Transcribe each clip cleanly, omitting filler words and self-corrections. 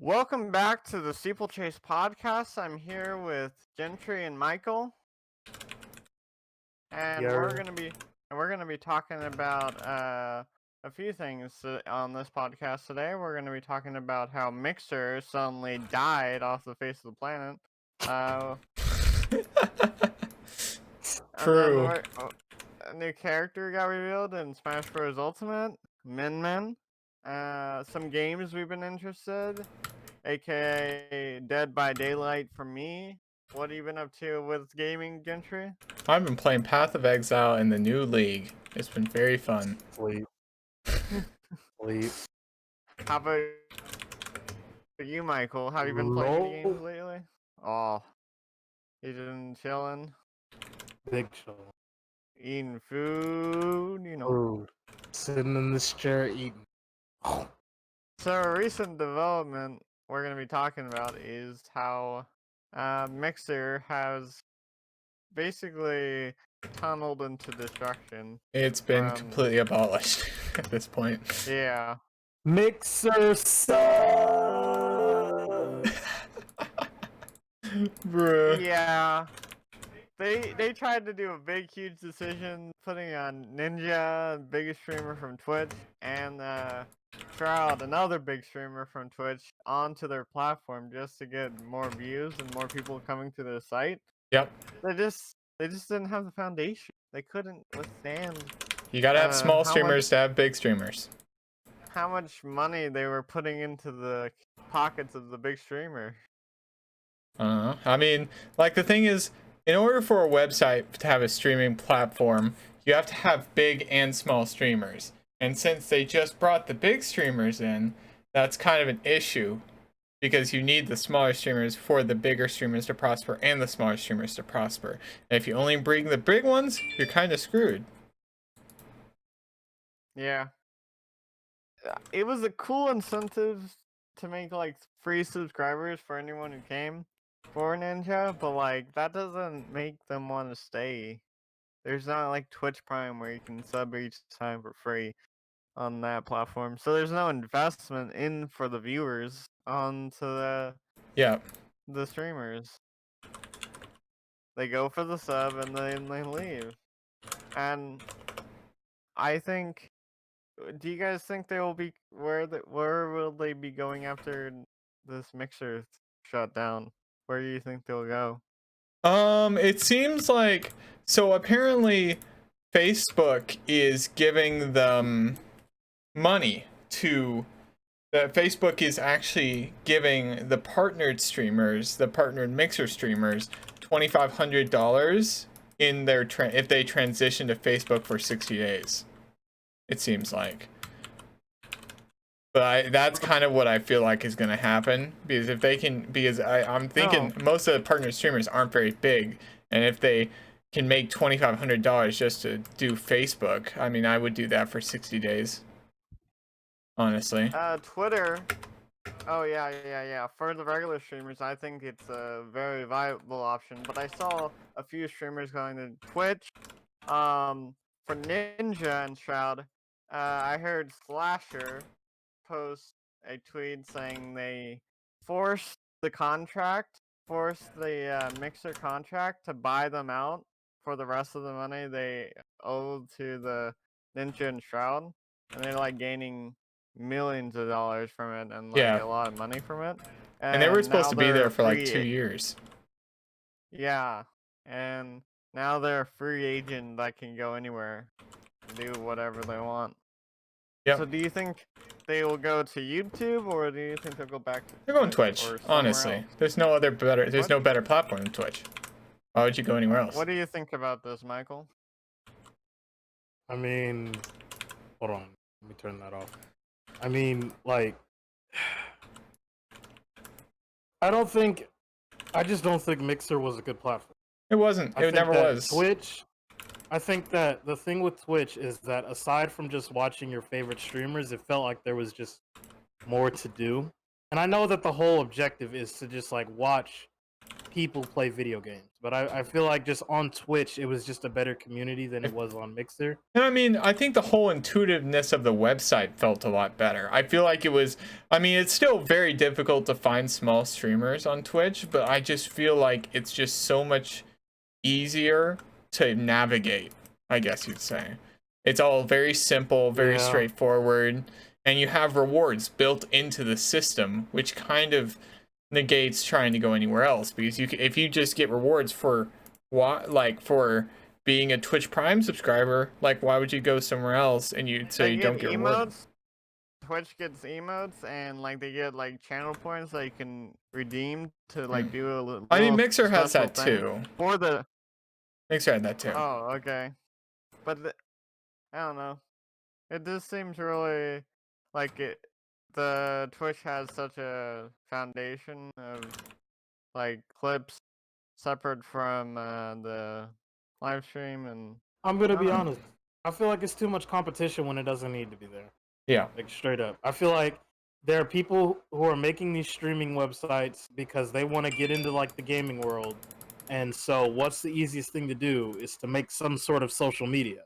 Welcome back to the Steeplechase podcast. I'm here with Gentry and Michael, and Yer. we're gonna be talking about a few things on this podcast today. We're gonna be talking about how Mixer suddenly died off the face of the planet. And then True. a new character got revealed in Smash Bros. Ultimate, Min Min. Some games we've been interested, aka Dead by Daylight for me. What have you been up to with gaming, Gentry? I've been playing Path of Exile in the new league. It's been very fun. Sleep. Sleep. How about you, Michael? Have you been playing any games lately? Oh, you been chilling, Big show. eating food, Food. Sitting in this chair eating. So a recent development we're going to be talking about is how Mixer has basically tunneled into destruction. It's been completely abolished at this point. Yeah. Mixer sucks. Bruh. Yeah. They tried to do a big, huge decision, putting on Ninja, biggest streamer from Twitch, and Shroud, another big streamer from Twitch, onto their platform just to get more views and more people coming to their site. Yep. They just didn't have the foundation. They couldn't withstand. You gotta have small streamers to have big streamers. How much money they were putting into the pockets of the big streamer. I mean, like, the thing is, in order for a website to have a streaming platform, you have to have big and small streamers. And since they just brought the big streamers in, that's kind of an issue. Because you need the smaller streamers for the bigger streamers to prosper and the smaller streamers to prosper. And if you only bring the big ones, you're kind of screwed. Yeah. It was a cool incentive to make, like, free subscribers for anyone who came for Ninja, but, like, that doesn't make them want to stay. There's not like Twitch Prime where you can sub each time for free on that platform. So there's no investment in for the viewers onto the streamers. They go for the sub and then they leave. And I think, do you guys think they will be where will they be going after this Mixer shut down? Where do you think they'll go? It seems like, so apparently Facebook is giving them money to, Facebook is actually giving the partnered streamers, the partnered Mixer streamers, $2,500 in their if they transition to Facebook for 60 days. It seems like. But that's kind of what I feel like is going to happen, because if they can, because I'm thinking most of the partner streamers aren't very big, and if they can make $2,500 just to do Facebook, I mean, I would do that for 60 days. Honestly. Twitter. Oh yeah. For the regular streamers, I think it's a very viable option. But I saw a few streamers going to Twitch. For Ninja and Shroud, I heard Slasher post a tweet saying they forced the Mixer contract to buy them out for the rest of the money they owed to the Ninja and Shroud, and they're like gaining millions of dollars from it and like a lot of money from it. And they were supposed to be there for like 2 years. Yeah, and now they're a free agent that can go anywhere, do whatever they want. Yep. So do you think they will go to YouTube, or do you think they'll go back to They're going Twitch, honestly. else? There's no better platform than Twitch. Why would you go anywhere else? What do you think about this, Michael? I mean, hold on. Let me turn that off. I mean, like, I just don't think Mixer was a good platform. It wasn't. It never was. Twitch, I think that the thing with Twitch is that aside from just watching your favorite streamers, it felt like there was just more to do. And I know that the whole objective is to just like watch people play video games. But I feel like just on Twitch, it was just a better community than it was on Mixer. And I mean, I think the whole intuitiveness of the website felt a lot better. I feel like it was, I mean, it's still very difficult to find small streamers on Twitch, but I just feel like it's just so much easier to navigate, I guess you'd say. It's all very simple, very straightforward, and you have rewards built into the system, which kind of negates trying to go anywhere else, because if you just get rewards for for being a Twitch Prime subscriber, like why would you go somewhere else and you say you don't get rewards? Twitch gets emotes, and like they get like channel points that you can redeem to like do a little. I mean, Mixer has that too. For the Mixer had that too. Oh, okay. But I don't know. It just seems really like the Twitch has such a foundation of like clips separate from the live stream, and I'm gonna be honest. I feel like it's too much competition when it doesn't need to be there. Yeah. Like straight up. I feel like there are people who are making these streaming websites because they want to get into like the gaming world. And so what's the easiest thing to do is to make some sort of social media.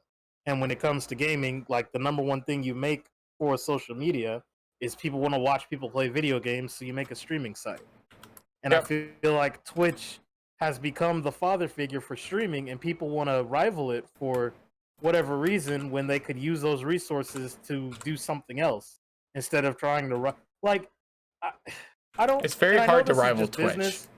And when it comes to gaming, like the number one thing you make for social media is people want to watch people play video games, so you make a streaming site. And I feel like Twitch has become the father figure for streaming, and people want to rival it for whatever reason when they could use those resources to do something else instead of trying to I don't. It's very hard to rival Twitch. Business.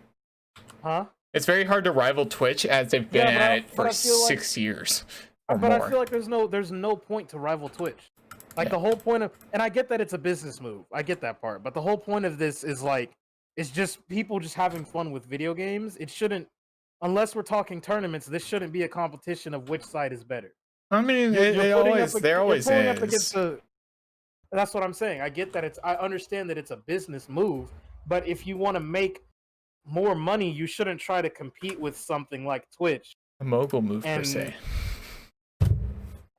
Huh? It's very hard to rival Twitch as they've been at it for 6 years or more. I feel like there's no point to rival Twitch. Like the whole point of, and I get that it's a business move. I get that part, but the whole point of this is like, it's just people just having fun with video games. It shouldn't, unless we're talking tournaments, this shouldn't be a competition of which side is better. I mean, there always is. That's what I'm saying. I get that I understand that it's a business move, but if you want to make more money, you shouldn't try to compete with something like Twitch. A mogul move, per se.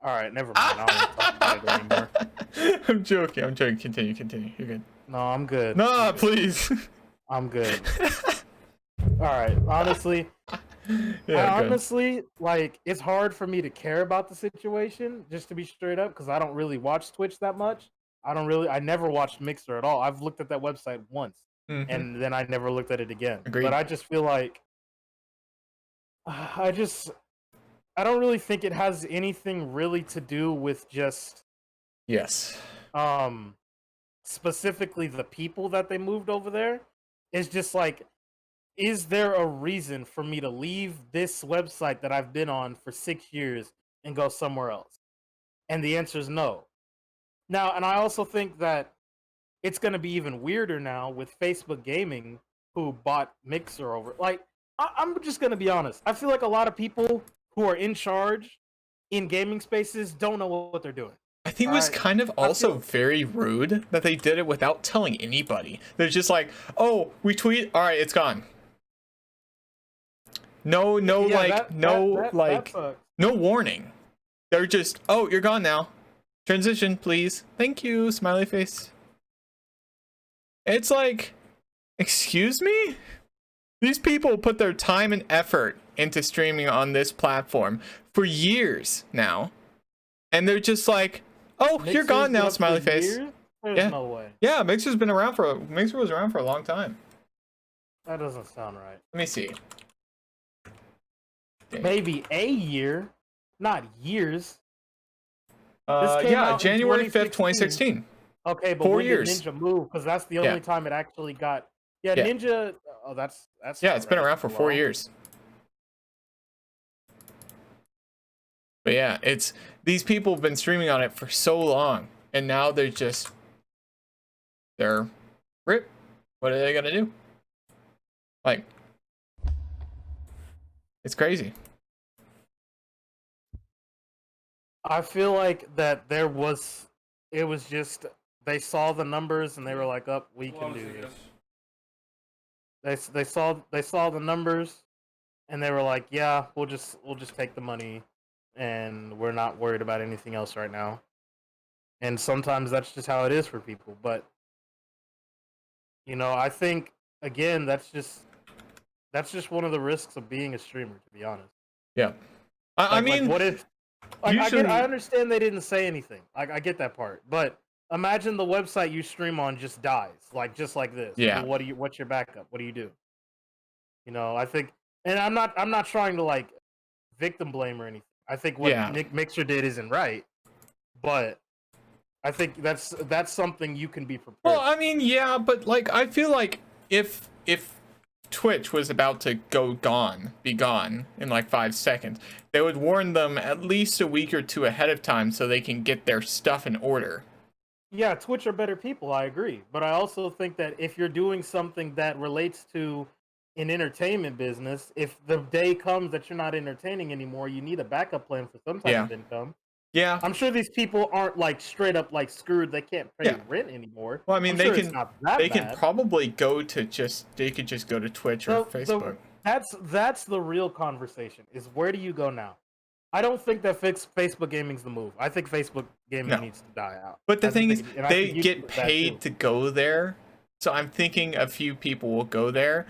All right, never mind. I don't want to talk about it anymore. I'm joking. Continue. You're good. No, I'm good. No, please. I'm good. All right. Honestly, like, it's hard for me to care about the situation, just to be straight up, because I don't really watch Twitch that much. I never watched Mixer at all. I've looked at that website once, and then I never looked at it again. Agreed. But I just feel like I don't really think it has anything really to do with just specifically the people that they moved over there. It's just like, is there a reason for me to leave this website that I've been on for 6 years and go somewhere else? And the answer is no. Now, and I also think that it's going to be even weirder now with Facebook Gaming, who bought Mixer over. Like, I'm just going to be honest. I feel like a lot of people who are in charge in gaming spaces don't know what they're doing. I think it was kind of also very rude that they did it without telling anybody. They're just like, oh, we tweet, all right, it's gone. No warning. They're just, oh, you're gone now. Transition, please. Thank you, smiley face. It's like, excuse me? These people put their time and effort into streaming on this platform for years now. And they're just like, oh, Mixer's you're gone now, smiley face. There's no way. Yeah, Mixer was around for a long time. That doesn't sound right. Let me see. Maybe a year, not years. Yeah, January 5th, 2016. Okay, but 4 years. Ninja move? Because that's the only time it actually got. Yeah, Ninja. Oh, that's. Yeah, it's been around for 4 years. But yeah, these people have been streaming on it for so long, and now they're rip. What are they gonna do? Like, it's crazy. I feel like that it was just, they saw the numbers and they were like, "Up, we can do this." They saw the numbers and they were like, "Yeah, we'll just take the money, and we're not worried about anything else right now." And sometimes that's just how it is for people. But I think again, that's just That's just one of the risks of being a streamer, to be honest. Yeah. I mean, what if? Like, usually, I understand they didn't say anything. Like, I get that part, but imagine the website you stream on just dies, just like this. Yeah. Well, what's your backup? What do you do? You know, I think, and I'm not trying to like victim blame or anything. I think what Nick Mixer did isn't right, but I think that's something you can be prepared. Well, I mean, yeah, but like I feel like if Twitch was about to be gone in like 5 seconds, they would warn them at least a week or two ahead of time so they can get their stuff in order. Yeah, Twitch are better people, I agree. But I also think that if you're doing something that relates to an entertainment business, if the day comes that you're not entertaining anymore, you need a backup plan for some type of income. Yeah. I'm sure these people aren't like straight up like screwed. They can't pay rent anymore. Well, I mean, they can probably go to they could just go to Twitch or Facebook. That's the real conversation is where do you go now? I don't think that Facebook gaming's the move. I think Facebook gaming needs to die out. But the thing is, they get paid to go there. So I'm thinking a few people will go there.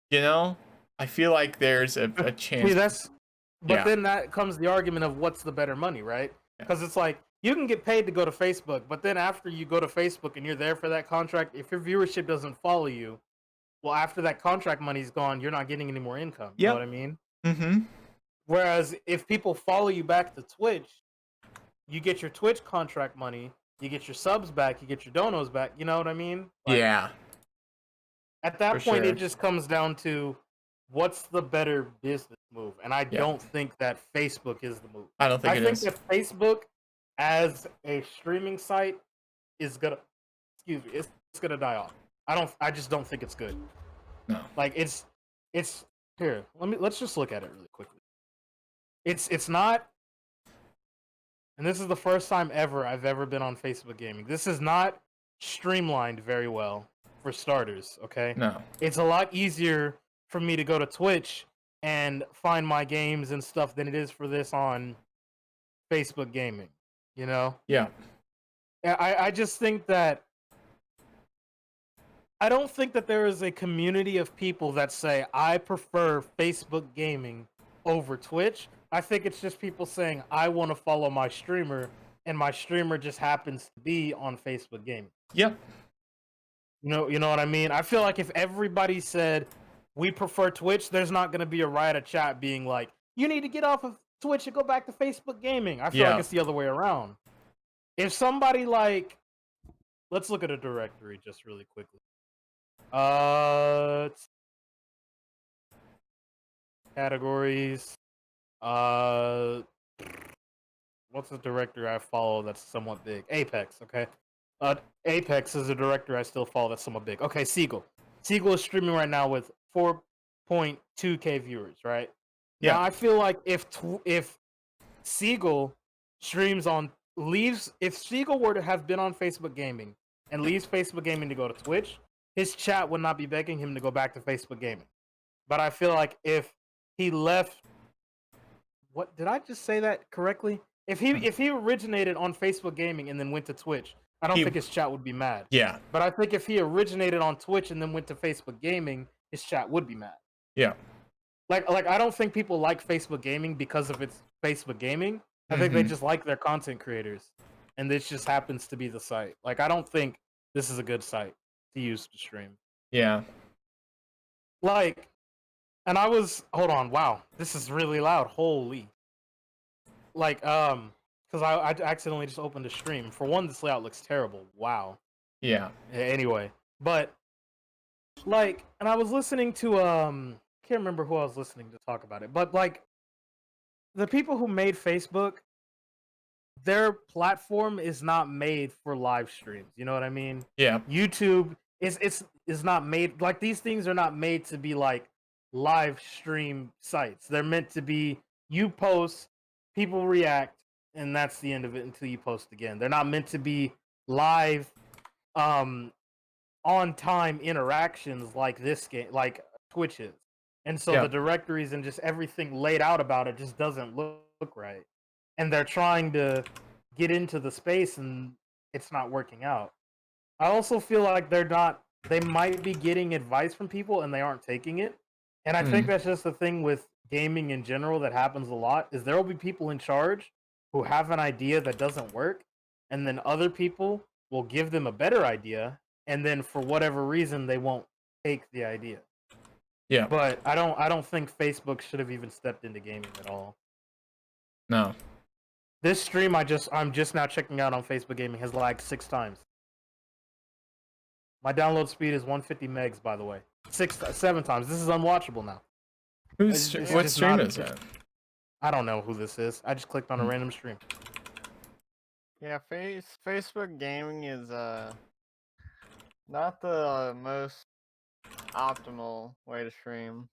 You know? I feel like there's a chance. Then that comes the argument of what's the better money, right? Because it's like, you can get paid to go to Facebook, but then after you go to Facebook and you're there for that contract, if your viewership doesn't follow you, well, after that contract money's gone, you're not getting any more income. You know what I mean? Mm-hmm. Whereas if people follow you back to Twitch, you get your Twitch contract money, you get your subs back, you get your donos back. You know what I mean? Like, at that point, it just comes down to what's the better business move, and I don't think that Facebook is the move. I don't think I think that Facebook, as a streaming site, is gonna, it's gonna die off. I just don't think it's good. No. Like it's here. Let's just look at it really quickly. It's not, and this is the first time ever I've ever been on Facebook gaming. This is not streamlined very well for starters. Okay. No. It's a lot easier for me to go to Twitch and find my games and stuff than it is for this on Facebook gaming, you know? Yeah. I just think that I don't think that there is a community of people that say I prefer Facebook gaming over Twitch. I think it's just people saying I want to follow my streamer and my streamer just happens to be on Facebook gaming. Yep. You know what I mean? I feel like if everybody said we prefer Twitch, there's not going to be a riot of chat being like, you need to get off of Twitch and go back to Facebook gaming. I feel like it's the other way around. If somebody like, let's look at a directory just really quickly. Categories. What's the directory I follow that's somewhat big? Apex, okay. Apex is a directory I still follow that's somewhat big. Okay, Seagull. Seagull is streaming right now with 4.2k viewers, right? Yeah. Now, I feel like if Seagull streams on if Seagull were to have been on Facebook Gaming and leaves Facebook Gaming to go to Twitch, his chat would not be begging him to go back to Facebook Gaming. But I feel like if he left, what did I just say that correctly? If he originated on Facebook Gaming and then went to Twitch, I don't think his chat would be mad. Yeah. But I think if he originated on Twitch and then went to Facebook Gaming, his chat would be mad. Yeah. Like I don't think people like Facebook Gaming because of its Facebook Gaming. I think they just like their content creators, and this just happens to be the site. Like I don't think this is a good site to use to stream. Yeah. Like, and hold on, wow, this is really loud. Holy. Like, because I accidentally just opened a stream. For one, this layout looks terrible. Wow. Yeah. Anyway, but like, and I was listening to can't remember who I was listening to talk about it, but like, the people who made Facebook, their platform is not made for live streams. You know what I mean? Yeah. YouTube is not made, like, these things are not made to be like live stream sites. They're meant to be, you post, people react, and that's the end of it until you post again. They're not meant to be live on time interactions like this game, like Twitch is. And so the directories and just everything laid out about it just doesn't look right. And they're trying to get into the space and it's not working out. I also feel like they might be getting advice from people and they aren't taking it. And I think that's just the thing with gaming in general that happens a lot is there will be people in charge who have an idea that doesn't work, and then other people will give them a better idea, and then for whatever reason they won't take the idea. Yeah. But I don't think Facebook should have even stepped into gaming at all. No. This stream I'm just now checking out on Facebook Gaming has lagged 6 times. My download speed is 150 megs, by the way. 7 times. This is unwatchable now. What stream is that? I don't know who this is. I just clicked on a random stream. Yeah, Facebook gaming is not the most optimal way to stream.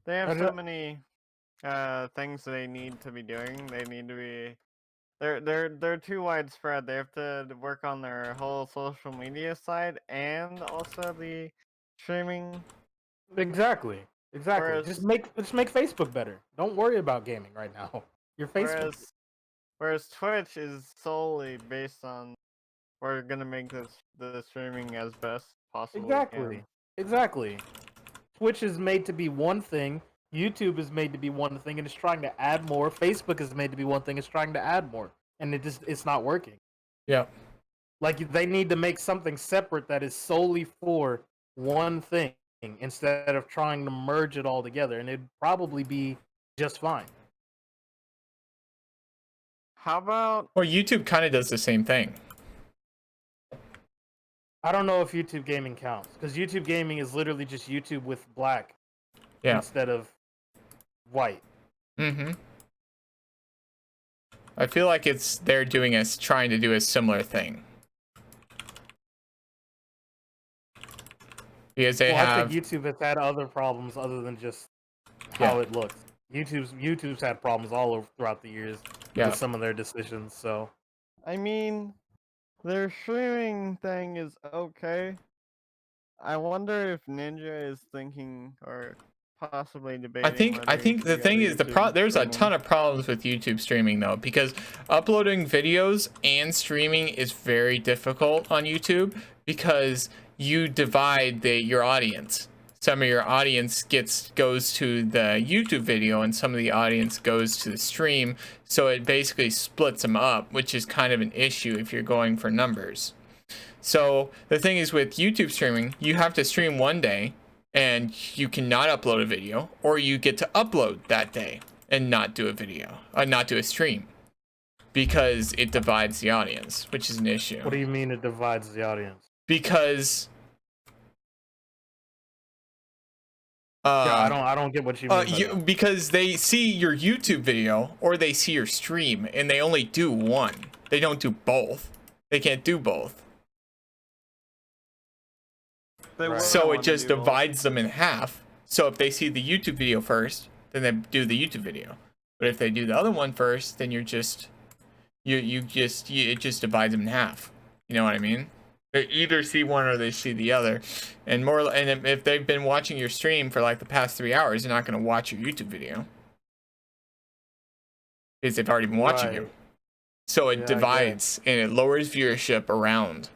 They have so many things they need to be doing. They need to be they're too widespread. They have to work on their whole social media side and also the streaming. Exactly. Whereas, just make Facebook better. Don't worry about gaming right now. Your Facebook. Whereas Twitch is solely based on we're gonna make the streaming as best possible. Exactly. Twitch is made to be one thing. YouTube is made to be one thing, and it's trying to add more. Facebook is made to be one thing, it's trying to add more, and it's not working. Yeah. Like they need to make something separate that is solely for one thing instead of trying to merge it all together, and it'd probably be just fine. How about? Well, YouTube kind of does the same thing. I don't know if YouTube gaming counts because YouTube gaming is literally just YouTube with black instead of white. Mm-hmm. I feel like they're trying to do a similar thing. Because I think YouTube has had other problems other than just how it looks. YouTube's had problems all over throughout the years with some of their decisions. So, I mean, their streaming thing is okay. I wonder if Ninja is thinking or possibly debating. I think the thing is there's a ton of problems with YouTube streaming though, because uploading videos and streaming is very difficult on YouTube because you divide your audience. Some of your audience goes to the YouTube video and some of the audience goes to the stream, so it basically splits them up, which is kind of an issue if you're going for numbers. So the thing is with YouTube streaming, you have to stream one day and you cannot upload a video, or you get to upload that day and not do a video, not do a stream, because it divides the audience, which is an issue. What do you mean it divides the audience? Because I don't get what you mean. Because they see your YouTube video or they see your stream and they only do one. They don't do both. They can't do both. So it just divides them in half. So if they see the YouTube video first, then they do the YouTube video. But if they do the other one first, then it just divides them in half. You know what I mean? They either see one or they see the other. And if they've been watching your stream for like the past 3 hours, they're not going to watch your YouTube video because they've already been watching you. So it divides and it lowers viewership around.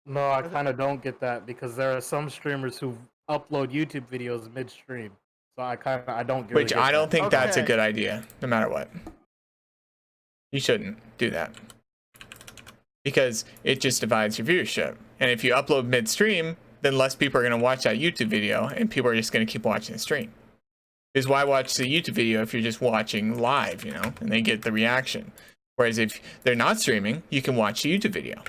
No, I kind of don't get that because there are some streamers who upload YouTube videos midstream. So I don't get Which I don't think that's a good idea, no matter what. You shouldn't do that. Because it just divides your viewership. And if you upload midstream, then less people are going to watch that YouTube video and people are just going to keep watching the stream. Because why watch the YouTube video if you're just watching live, and they get the reaction. Whereas if they're not streaming, you can watch the YouTube video.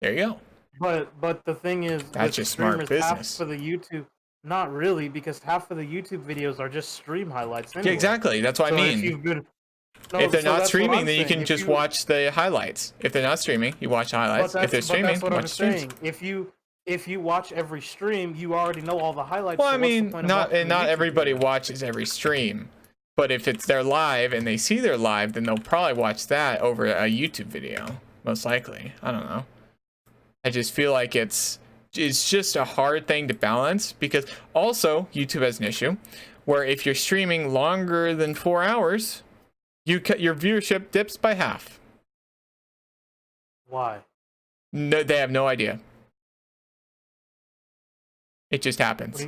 There you go. But the thing is, that's just smart business. Half for the YouTube, not really, because half of the YouTube videos are just stream highlights anyway. Yeah, exactly. That's what I mean. If they're not streaming, then you can just watch the highlights. If they're not streaming, you watch the highlights. If they're streaming, watch the streams. If you watch every stream, you already know all the highlights. Well, I mean, not everybody watches every stream. But if they're live and they see they're live, then they'll probably watch that over a YouTube video, most likely. I don't know. I just feel like it's just a hard thing to balance, because also YouTube has an issue where if you're streaming longer than 4 hours, your viewership dips by half. Why? No, they have no idea. It just happens.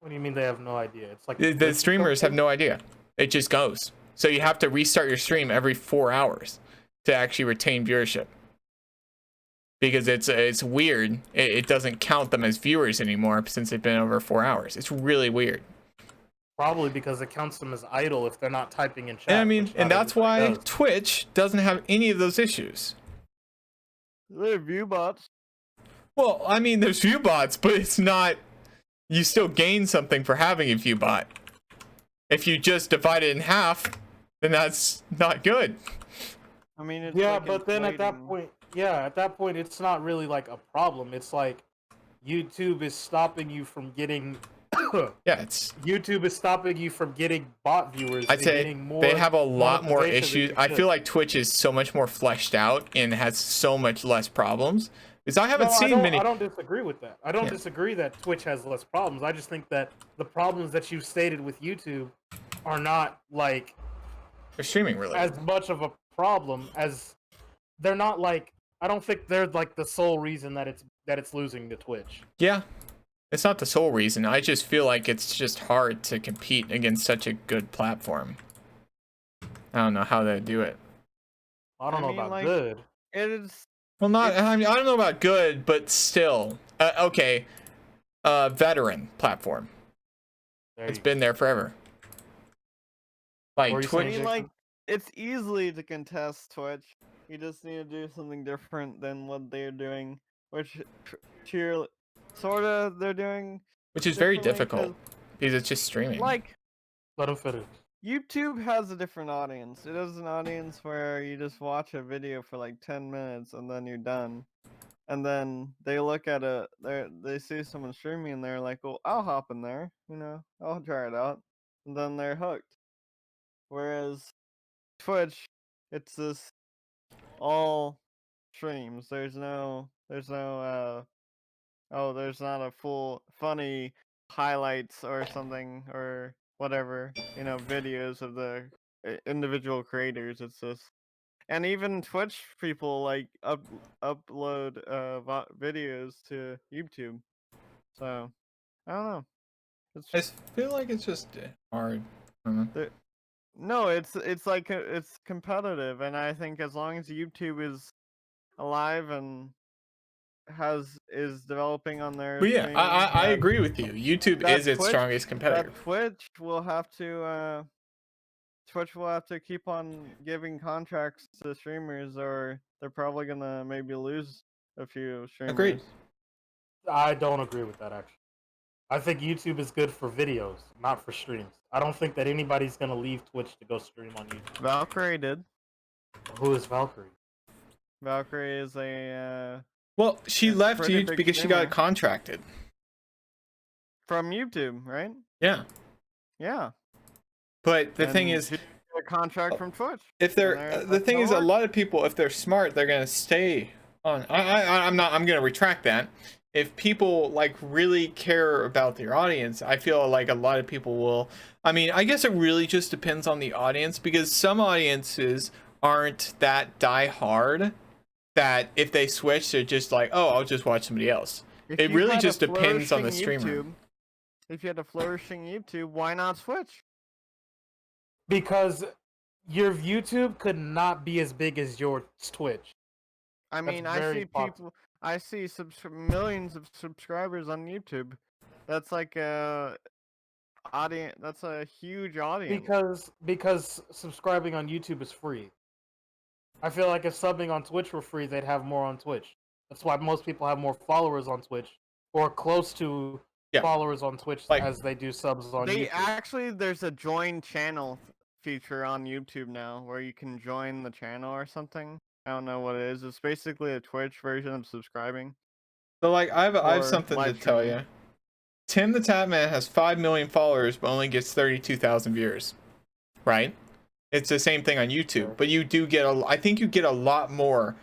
What do you mean they have no idea? It's like The streamers have no idea. It just goes. So you have to restart your stream every 4 hours to actually retain viewership. Because it's weird. It doesn't count them as viewers anymore since they've been over 4 hours. It's really weird. Probably because it counts them as idle if they're not typing in chat. And I mean, and that's why does. Twitch doesn't have any of those issues. They're view bots. Well, I mean, there's view bots, but it's not. You still gain something for having a view bot. If you just divide it in half, then that's not good. I mean, it's yeah, like but then at that inflating. point, at that point, it's not really like a problem. It's like YouTube is stopping you from getting. Yeah, it's. YouTube is stopping you from getting bot viewers. I'd say getting more they have a lot more motivation issues. than I you feel should. like Twitch is so much more fleshed out and has so much less problems. Because I haven't seen many. I don't disagree with that. I don't Yeah. disagree that Twitch has less problems. I just think that the problems that you stated with YouTube are not like They're streaming really. as much of a problem as they're not like. I don't think they're like the sole reason that it's losing to Twitch. Yeah, it's not the sole reason. I just feel like it's just hard to compete against such a good platform. I don't know how they do it. I don't know mean, about like, good. It is. Well, not. I mean, I don't know about good, but still. Okay. Veteran platform. It's been there forever. Like What were you I Twitch. saying? mean, like, it's easily to contest Twitch. You just need to do something different than what they're doing, which sorta they're doing. Which is very differently, 'cause, difficult because it's just streaming. Like, Let him finish. YouTube has a different audience. It has an audience where you just watch a video for like 10 minutes and then you're done. And then they look at it, they see someone streaming and they're like, well, I'll hop in there, I'll try it out. And then they're hooked. Whereas Twitch, it's this all streams. There's no, there's not a full funny highlights or something or whatever, videos of the individual creators. It's just, and even Twitch people like upload videos to YouTube. So I don't know. I feel like it's just hard. I don't know. No, it's like it's competitive, and I think as long as YouTube is alive and is developing on their But yeah, streaming, I agree with you. YouTube that is its Twitch- strongest competitor. that Twitch will have to keep on giving contracts to streamers, or they're probably gonna maybe lose a few streamers. Agreed. I don't agree with that actually. I think YouTube is good for videos, not for streams. I don't think that anybody's gonna leave Twitch to go stream on YouTube. Valkyrie did. Who is Valkyrie? Valkyrie is a Well, she That's left pretty YouTube big because she streamer. got contracted. from YouTube, right? Yeah. Yeah. But the thing And is, she got a contract from Twitch. if they're and they're- the that's thing how is, it a works. lot of people, if they're smart, they're gonna stay on. I'm gonna retract that. If people like really care about their audience, I feel like a lot of people will. I mean, I guess it really just depends on the audience, because some audiences aren't that die hard that if they switch, they're just like, oh, I'll just watch somebody else. If It you really had a just depends on the flourishing streamer. YouTube- if you had a flourishing YouTube, why not switch? Because your YouTube could not be as big as your Twitch. I That's mean, I very see possible. I see millions of subscribers on YouTube. That's like a audience. That's a huge audience. Because subscribing on YouTube is free. I feel like if subbing on Twitch were free, they'd have more on Twitch. That's why most people have more followers on Twitch, or close to Yeah. followers on Twitch Like- as they do subs on They YouTube. actually, there's a join channel feature on YouTube now where you can join the channel or something. I don't know what it is. It's basically a Twitch version of subscribing. So like, I have Or something to live tell streaming. you. Tim the Tatman has 5 million followers, but only gets 32,000 viewers. Right? It's the same thing on YouTube, but you do get I think you get a lot more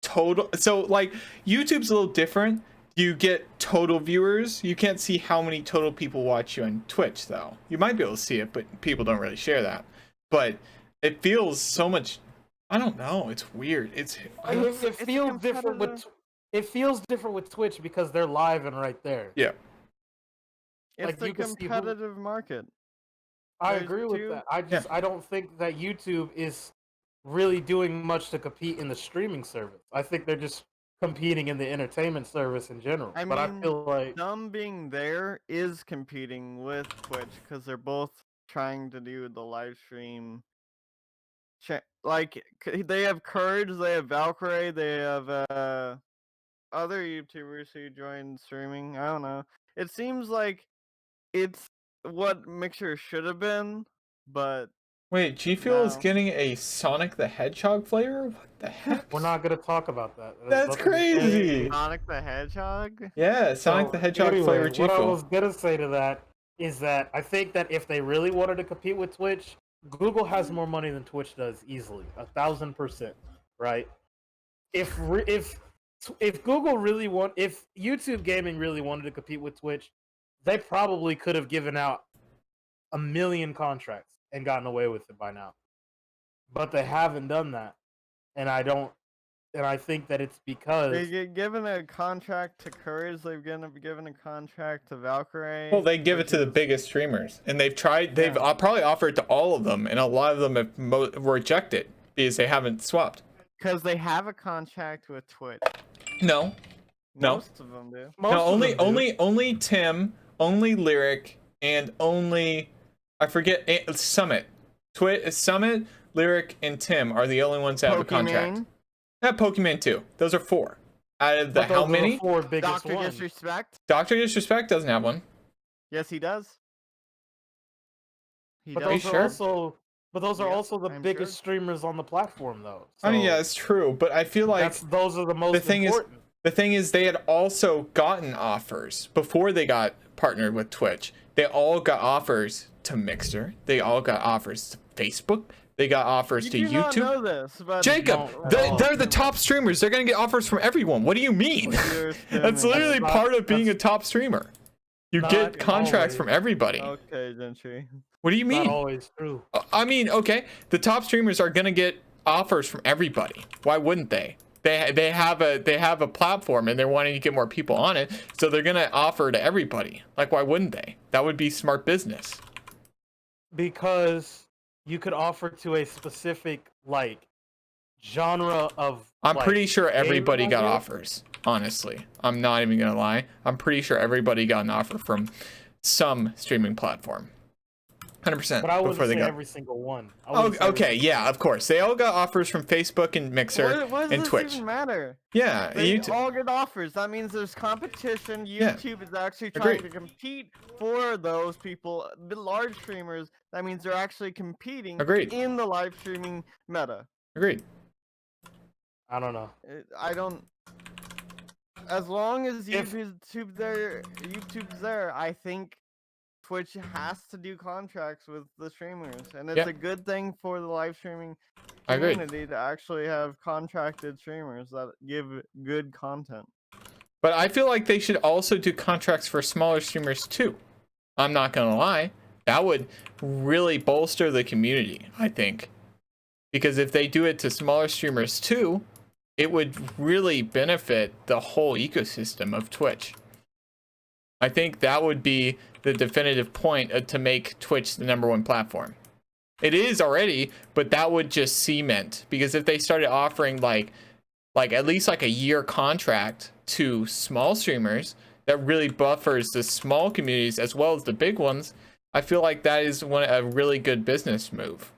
total. So like, YouTube's a little different. You get total viewers. You can't see how many total people watch you on Twitch, though. You might be able to see it, but people don't really share that. But it feels so much. I don't know. It's weird. It feels different with competitive. it feels different with Twitch because they're live and right there. Yeah. It's Like, the you can see who. competitive market. I There's agree with two- that. I don't think that YouTube is really doing much to compete in the streaming service. I think they're just competing in the entertainment service in general. I But I mean, feel like them being there is competing with Twitch because they're both trying to do the live stream. Like they have Courage, they have Valkyrie, they have other YouTubers who join streaming. I don't know. It seems like it's what Mixer should have been, but Wait, G Fuel is no. getting a Sonic the Hedgehog flavor? What the heck? we're not gonna talk about that. That's crazy. Sonic the Hedgehog. Yeah, Sonic the Hedgehog flavor G What I Fuel. was gonna say to that is that I think that if they really wanted to compete with Twitch, Google has more money than Twitch does easily, 1,000%, right? If Google really if YouTube Gaming really wanted to compete with Twitch, they probably could have given out 1,000,000 contracts and gotten away with it by now. But they haven't done that, and I think that it's because They get given a contract to Courage. They've given a contract to Valkyrie. Well, they give it which to the is- biggest streamers, and they've Yeah. probably offered to all of them, and a lot of them have rejected because they haven't swapped. Because they have a contract with Twitch. No, No. Most of them do. most no, of them do. only Tim, only Lyric, and only I forget Summit. Summit, Lyric, and Tim are the only ones that have a contract. Pokemon, Yeah, Pokemon too. Those are 4 out of the But those how are the many? 4 biggest Doctor ones. Disrespect. Doctor Disrespect doesn't have one. Yes, he does. He But does. Are you those are sure? also Yeah, also the I'm biggest sure. streamers on the platform, though. I mean, So yeah, it's true, but I feel like those are the most thing is- important. the thing is, they had also gotten offers before they got partnered with Twitch. They all got offers to Mixer. They all got offers to Facebook. They got offers You to do not YouTube. know this, but Jacob, No, they're the top streamers. They're gonna get offers from everyone. What do you mean? You're That's assuming. literally not- part of being a that's top streamer. You not get contracts always. from everybody. Okay, Gentry. What do you Not mean? always true. I mean, okay, the top streamers are gonna get offers from everybody. Why wouldn't they? They have a platform and they're wanting to get more people on it, so they're gonna offer to everybody. Like, why wouldn't they? That would be smart business. Because you could offer to a specific like genre of. I'm like, pretty sure everybody game got idea. offers. Honestly, I'm not even gonna lie. I'm pretty sure everybody got an offer from some streaming platform. 100%. But I wouldn't before they say got. every single one. I Oh, wouldn't say every okay, single yeah, of course. They all got offers from Facebook and Mixer What does and this Twitch. even matter? Yeah, They YouTube. all get offers. That means there's competition. Yeah. YouTube is actually trying Agreed. to compete for those people, the large streamers. That means they're actually competing Agreed. in the live streaming meta. Agreed. I don't know. I don't. As long as If- YouTube's there, I think Twitch has to do contracts with the streamers, and it's Yep. a good thing for the live streaming I agree. community to actually have contracted streamers that give good content. But I feel like they should also do contracts for smaller streamers too. I'm not gonna lie. That would really bolster the community, I think. Because if they do it to smaller streamers too, it would really benefit the whole ecosystem of Twitch. I think that would be the definitive point to make Twitch the #1 platform. It is already, but that would just cement, because if they started offering like at least like a year contract to small streamers, that really buffers the small communities as well as the big ones. I feel like that is a really good business move.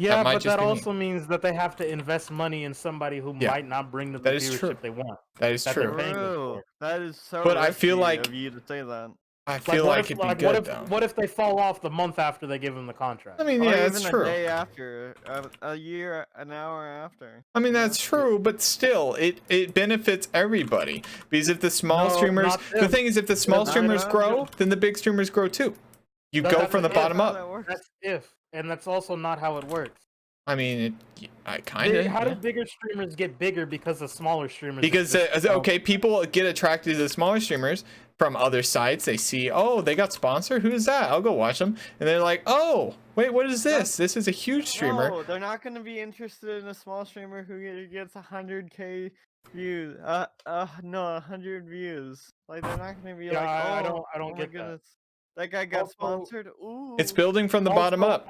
Yeah, might but just that be me. also means that they have to invest money in somebody who Yeah. might not bring the That is viewership true. they want. That is That they're true. paying them True. for. That is so. But I feel risky like- of you to say that. I feel what like if, it'd be like, good though. what if they fall off the month after they give them the contract? I mean, Or yeah, even that's a true. day after, a year, an hour after. I mean, you know? that's true, but still, it benefits everybody. Because if the small No, streamers, not the them. thing is, if the small Not streamers them. grow, then the big streamers grow too. You No, go that's from the it. bottom How up. that works. That's if, and that's also not how it works. I mean, I kind of. How do bigger streamers get bigger because the smaller streamers? Because exist? okay, people get attracted to the smaller streamers from other sites. They see, oh, they got sponsored. Who is that? I'll go watch them. And they're like, oh, wait, what is this? This is a huge streamer. No, they're not going to be interested in a small streamer who gets 100k views. No, 100 views. Like they're not going to be Yeah, like, oh, I don't oh my get that. goodness. That guy got Also- sponsored. Ooh. It's building from the bottom up.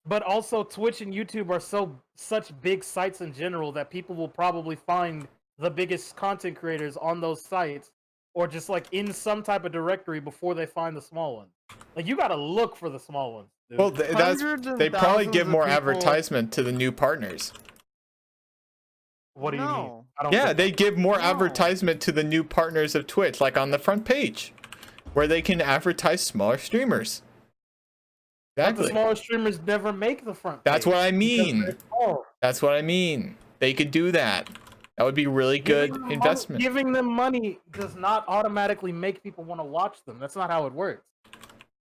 But also Twitch and YouTube are such big sites in general that people will probably find the biggest content creators on those sites, or just like in some type of directory before they find the small ones. Like you gotta look for the small ones, dude. Well, Hundreds and they probably thousands give of more people- advertisement to the new partners. What do you mean? No. I don't Yeah, think they give more No. advertisement to the new partners of Twitch, like on the front page, where they can advertise smaller streamers. But the Exactly. smaller streamers never make the front. That's page what I because mean. they're small. That's what I mean. They could do that. That would be really good Giving them investment. Giving them money does not automatically make people want to watch them. That's not how it works.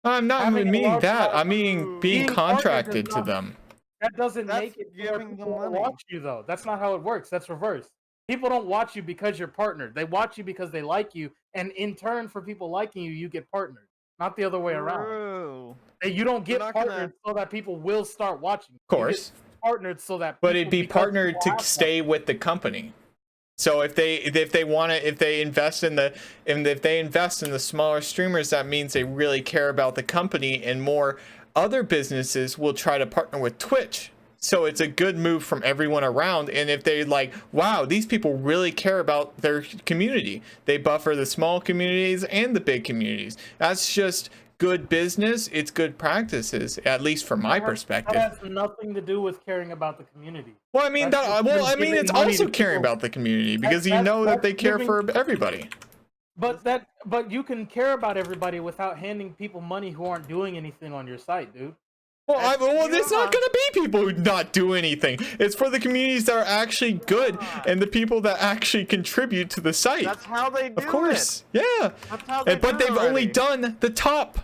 I'm not having a meaning large that. amount I of mean being being partnered contracted does to not- them. That doesn't That's make it so giving them people money. watch you though. That's not how it works. That's reverse. People don't watch you because you're partnered. They watch you because they like you, and in turn, for people liking you, you get partnered. Not the other way around. True. You don't get not gonna- partnered so that people will start watching. Of course. You get partnered so that. But people, it'd be because partnered people to have stay with the company. So if they invest in the smaller streamers, that means they really care about the company, and more other businesses will try to partner with Twitch. So it's a good move from everyone around. And if they like, wow, these people really care about their community, they buffer the small communities and the big communities. That's just good business. It's good practices, at least from my perspective. That has nothing to do with caring about the community. Well, I mean, That's just them giving it's money also to caring people. about the community, because you That's- know that that's they care giving- for everybody. But you can care about everybody without handing people money who aren't doing anything on your site, dude. Well, That's- it's not going to be people who not do anything. It's for the communities that are actually good and the people that actually contribute to the site. That's how they do Of course, yeah. it. That's how they But do they've it only already. done the top.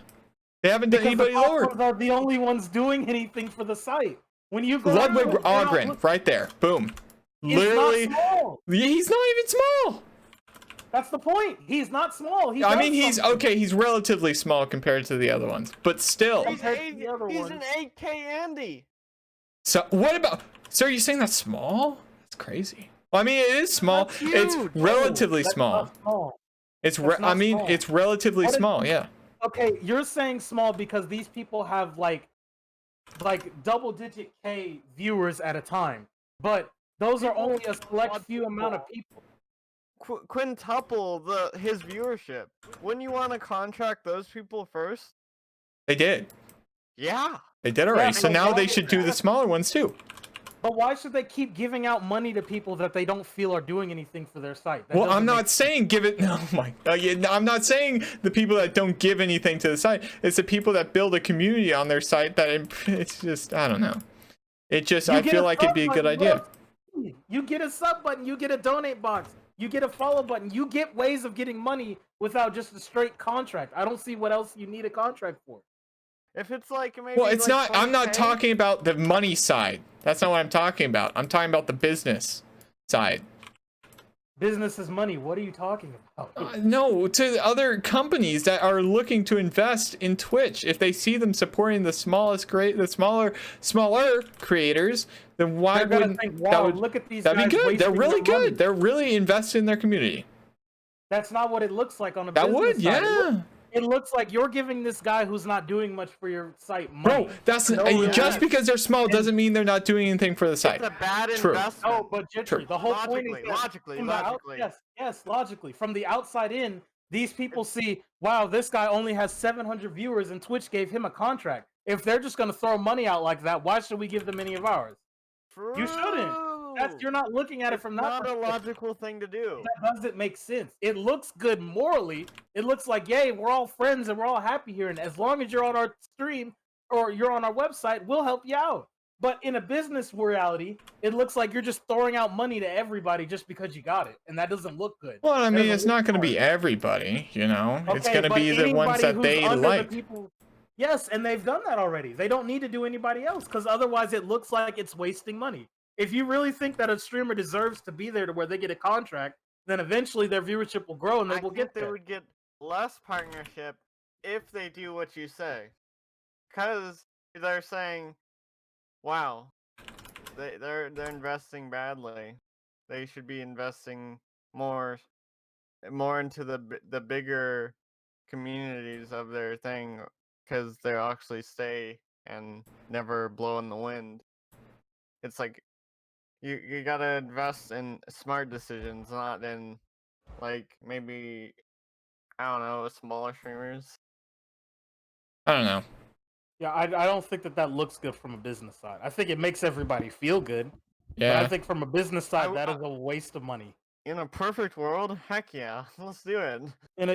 They haven't done Because the anybody lower. top ones are the only ones doing anything for the site. When you go Ludwig they're not Ogren, look- right there. Boom. he's Literally, not small. he's not even small. That's the point. He's not small. I mean, he's relatively small compared to the other ones, but still. He's, compared to the other he's ones. an 8K Andy. So what about? So are you saying that's small? That's crazy. Well, I mean, it is small. That's It's huge. relatively That's small. not small. It's That's not small. it's relatively What is- small. Yeah. Okay, you're saying small because these people have like double-digit K viewers at a time, but those are only a select few amount of people. Quintuple his viewership. Wouldn't you want to contract those people first? They did. Yeah. They did already. So but now why they would should do the that- smaller ones too. But why should they keep giving out money to people that they don't feel are doing anything for their site? That Well, doesn't I'm make not saying give it. No, my. Yeah, no, I'm not saying the people that don't give anything to the site. It's the people that build a community on their site that it's just, I don't know. It just, You I get feel a like it'd be a sub good button, idea. bro. You get a sub button, you get a donate box, you get a follow button, you get ways of getting money without just a straight contract. I don't see what else you need a contract for. If it's like maybe. Well, it's like not. I'm not 20K, talking about the money side. That's not what I'm talking about. I'm talking about the business side. Business is money. What are you talking about? No, to other companies that are looking to invest in Twitch. If they see them supporting the smaller creators, then why They're gonna wouldn't think, that wow, would look at these that'd be guys good? They're wasting really their money. good. They're really invested in their community. That's not what it looks like on a That business would, side. yeah. It looks like you're giving this guy who's not doing much for your site money. Bro, that's No, just yes. because they're small doesn't mean they're not doing anything for the site. It's a bad True. investment. No, but Jittery, the whole point is Logically, that logically. yes, logically. From the outside in, these people see, wow, this guy only has 700 viewers and Twitch gave him a contract. If they're just going to throw money out like that, why should we give them any of ours? You shouldn't. You're not looking at it from that not a perspective. logical thing to do. That doesn't make sense. It looks good morally. It looks like, yay, we're all friends and we're all happy here. And as long as you're on our stream or you're on our website, we'll help you out. But in a business reality, it looks like you're just throwing out money to everybody just because you got it. And that doesn't look good. Well, I That mean, doesn't it's look not going to smart. be everybody, you know. It's Okay, going to but be the ones anybody that who's they under the like. people- Yes, and they've done that already. They don't need to do anybody else because otherwise it looks like it's wasting money. If you really think that a streamer deserves to be there to where they get a contract, then eventually their viewership will grow and they I will think get they there. would get less partnership if they do what you say, because they're saying, "Wow, they're investing badly. They should be investing more into the bigger communities of their thing because they actually stay and never blow in the wind. It's like you gotta invest in smart decisions, not in like maybe I don't know smaller streamers. I don't know. Yeah, I don't think that looks good from a business side. I think it makes everybody feel good, but I Yeah. think from a business I side, w- that I- is a waste of money. In a perfect world, heck yeah, let's do it. In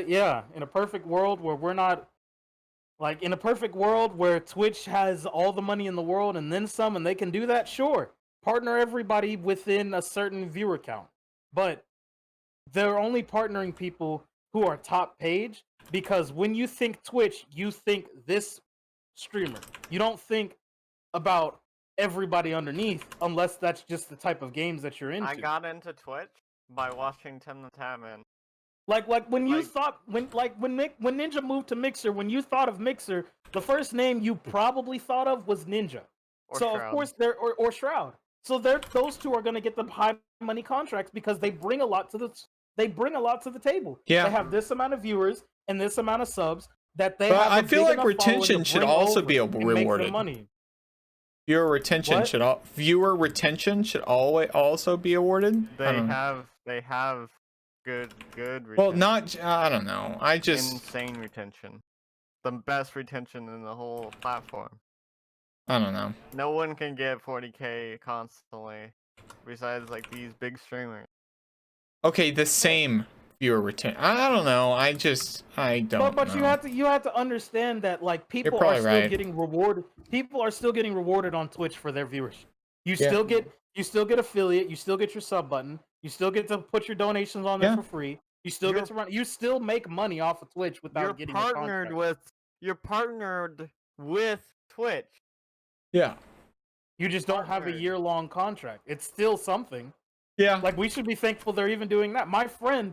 a perfect world where we're not like in a perfect world where Twitch has all the money in the world and then some, and they can do that, sure. Partner everybody within a certain viewer count, but they're only partnering people who are top page because when you think Twitch, you think this streamer. You don't think about everybody underneath unless that's just the type of games that you're into. I got into Twitch by watching Tim the Tatman. Like when you Like- thought when Ninja moved to Mixer, when you thought of Mixer, the first name you probably thought of was Ninja. Or So of Shroud. course they're or Shroud. So those two are going to get the high money contracts because they bring a lot to the table. Yeah. They have this amount of viewers and this amount of subs that they But have. I a feel big like enough following retention to should bring also over be and make them rewarded. money. Viewer retention What? should always also be awarded. I They don't know. have good retention. Well, not. I don't know. I just. insane retention. The best retention in the whole platform. I don't know. No one can get 40k constantly, besides like these big streamers. Okay, the same viewer retention. I don't know. I don't. But know. you have to understand that like people are probably still right. getting rewarded. People are still getting rewarded on Twitch for their viewership. You Yeah. still get affiliate. You still get your sub button. You still get to put your donations on there Yeah. for free. You still You're- get to run. You still make money off of Twitch without You're getting partnered a contract. with Twitch. Yeah. You just don't have a partnered. year-long contract. It's still something. Yeah. Like we should be thankful they're even doing that. My friend,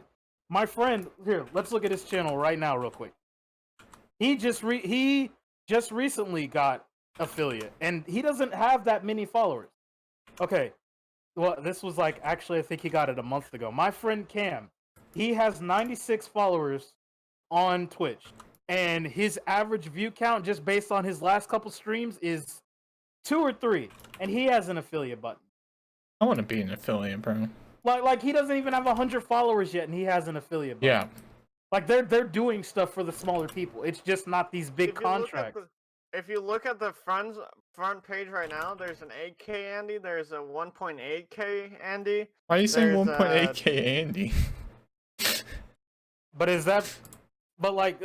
here, let's look at his channel right now, real quick. He just recently got affiliate, and he doesn't have that many followers. Okay, well, this was like actually I think he got it a month ago. My friend Cam, he has 96 followers on Twitch, and his average view count just based on his last couple streams is 2 or 3, and he has an affiliate button. I want to be an affiliate, bro. Like he doesn't even have 100 followers yet, and he has an affiliate button. Yeah. Like they're doing stuff for the smaller people. It's just not these big contracts. If you look at the front page right now, there's an 8K Andy, there's a 1.8K Andy. Why are you saying There's, 1.8K Andy? But is that? But like,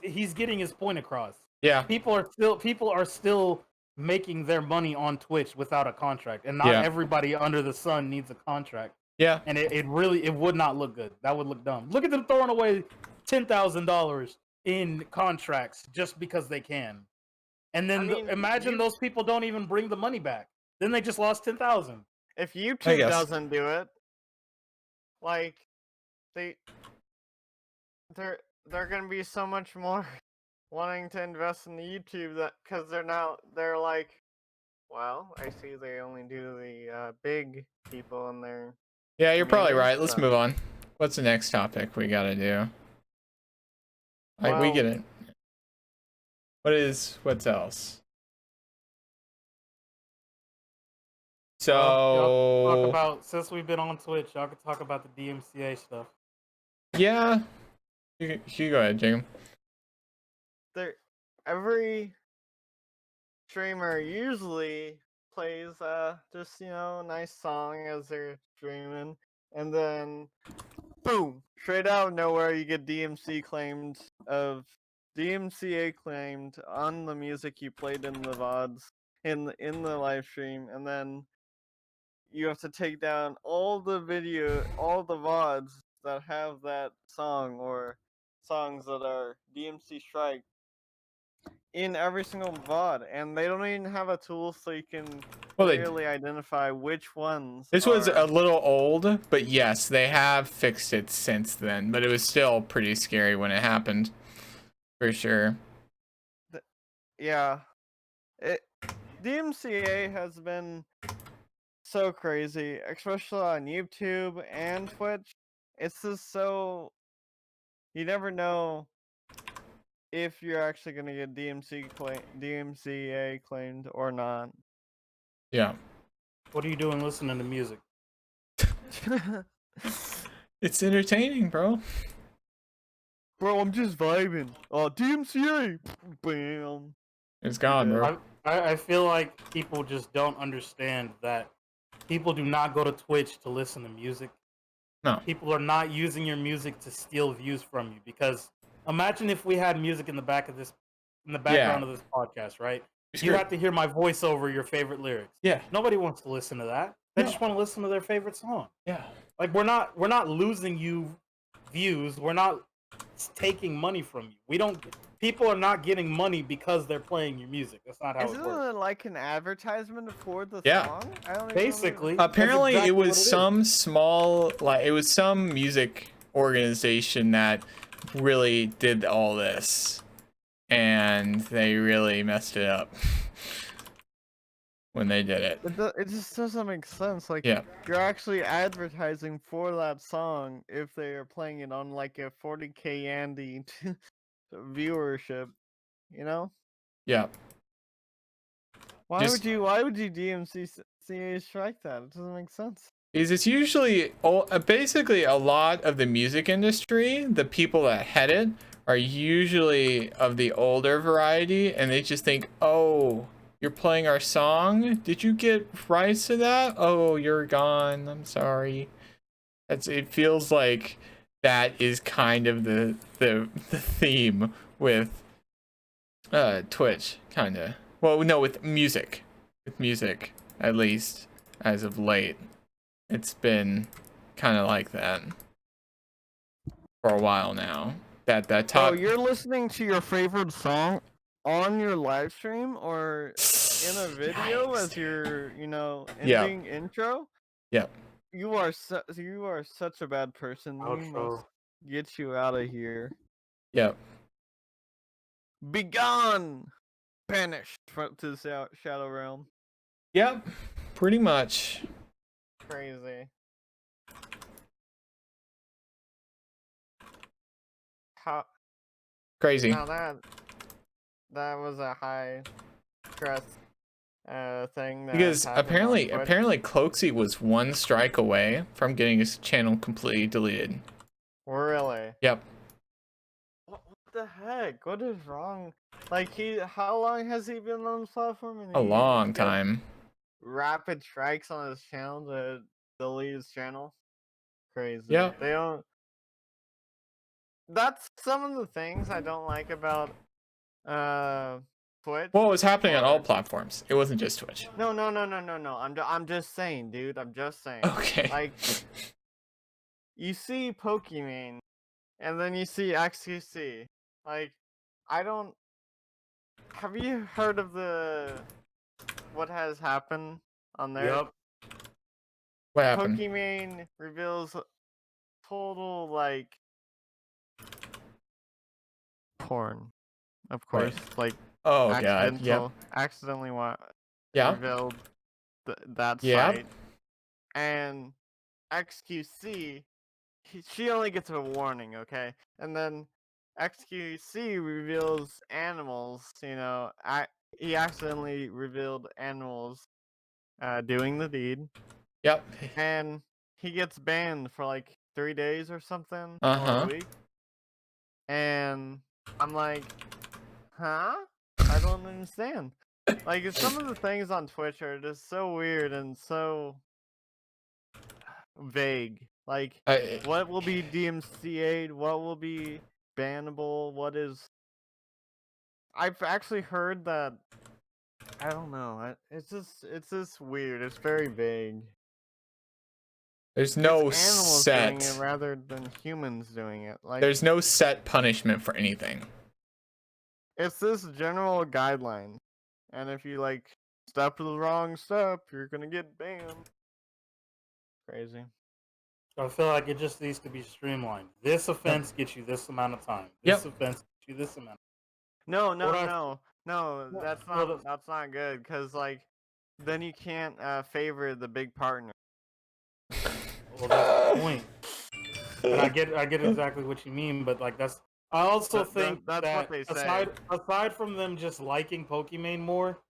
he's getting his point across. Yeah. People are still making their money on Twitch without a contract, and not Yeah. everybody under the sun needs a contract. Yeah. And it would not look good. That would look dumb. Look at them throwing away $10,000 in contracts just because they can. And then imagine those people don't even bring the money back. Then they just lost 10,000. If YouTube doesn't do it, like they're gonna be so much more wanting to invest in the YouTube that because they're like, well, I see they only do the big people in there. Yeah, you're probably Maybe, right. Let's so- move on. What's the next topic we gotta do? We Well- get it. What's else? So Y'all talk about, since we've been on Twitch, y'all can talk about the DMCA stuff. yeah, you go ahead, Jacob. Every streamer usually plays just a nice song as they're streaming, and then boom, straight out of nowhere you get DMCA claimed on the music you played in the VODs in the live stream, and then you have to take down all the VODs that have that song or songs that are DMC strike in every single VOD, and they don't even have a tool so you can clearly identify which ones. This was a little old, but yes, they have fixed it since then. But it was still pretty scary when it happened, for sure. Yeah, DMCA has been so crazy, especially on YouTube and Twitch. It's just so you never know if you're actually gonna get DMCA claimed or not. Yeah. What are you doing listening to music? It's entertaining, bro. Bro, I'm just vibing. Oh, DMCA. Bam. It's gone, dead. bro. I feel like people just don't understand that people do not go to Twitch to listen to music. No. People are not using your music to steal views from you, because imagine if we had music in the background of this podcast, right? It's You great. have to hear my voice over your favorite lyrics. Yeah. Nobody wants to listen to that. They No. just want to listen to their favorite song. Yeah. Like we're not losing you views. We're not taking money from you. We don't. People are not getting money because they're playing your music. That's not how Isn't it works. it like an advertisement for the Yeah. song? I don't even Basically, Apparently, that's it exactly was what it is. some small, like, it was some music organization that really did all this. And they really messed it up when they did it. It just doesn't make sense. Like, Yeah. you're actually advertising for that song if they are playing it on like a 40K Andy viewership, you know? Yeah. Why Just- would you DMCA strike that? It doesn't make sense. Is it's usually basically a lot of the music industry, the people that head it are usually of the older variety, and they just think, oh, you're playing our song? Did you get rights to that? Oh, you're gone. I'm sorry. It feels like that is kind of the theme with Twitch, kind of. Well, no, with music. With music, at least, as of late. It's been kind of like that for a while now. That top. Oh, you're listening to your favorite song on your live stream or in a video Yikes. as your, Yeah. ending intro? Yep. You are such a bad person. We Outro. must get you out of here. Yep. Begone! Banished to the Shadow Realm. Yep. Pretty much. Crazy. How? Crazy. Now that was a high stress thing. That Because happened on apparently Twitch. Cloaksy was one strike away from getting his channel completely deleted. Really? Yep. What the heck? What is wrong? Like how long has he been on this platform? And A he long gets time. Rapid strikes on his channel to delete his channel. Crazy. Yeah. They don't. That's some of the things I don't like about Twitch. Well, it was happening on all or- platforms. It wasn't just Twitch. No. I'm just saying, dude. I'm just saying. Okay. Like, you see Pokemon, and then you see XQC. Like, I don't. Have you heard of what has happened on there? Yep. What happened? Pokemon reveals total like porn, of Right. course. Like Oh god. Yep. accidentally Yeah. revealed that Yep. site, and XQC, she only gets a warning, okay, and then XQC reveals animals. He accidentally revealed animals doing the deed, Yep. and he gets banned for like 3 days or something, or Uh-huh. a week. And I'm like, huh? I don't understand. Like, some of the things on Twitch are just so weird and so vague. Like, what will be DMCA'd? What will be bannable? What is... I've actually heard that... I don't know. It's just weird. It's very vague. There's no It's animals doing it set. rather than humans doing it. Like, There's no set punishment for anything. it's this general guideline, and if you like step to the wrong step, you're gonna get banned. Crazy. So I feel like it just needs to be streamlined. This offense gets you this amount of time. Yep. This offense gets you this amount. No, Well, that's not good. Cause like, then you can't favor the big partner. Well, that's the point. And I get exactly what you mean, but like that's I also That- think that's that what they say. aside from them just liking Pokemon more,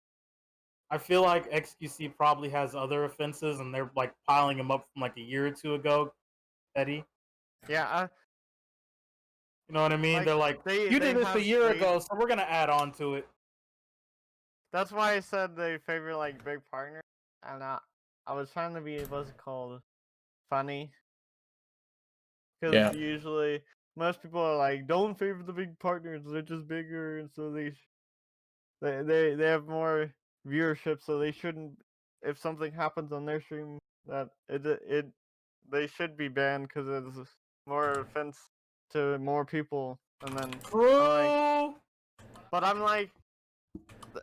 I feel like XQC probably has other offenses, and they're like piling them up from like a year or two ago. Eddie, Yeah, you know what I mean? like They're like, they you they did this a have year they. ago, so we're gonna add on to it. That's why I said they favor like big partners, and I was trying to be what's it called, funny, because Yeah. usually most people are like, don't favor the big partners, they're just bigger, and so they have more viewership, so they shouldn't. If something happens on their stream, that it they should be banned because it's more offense to more people. And then I'm like, True. but I'm like,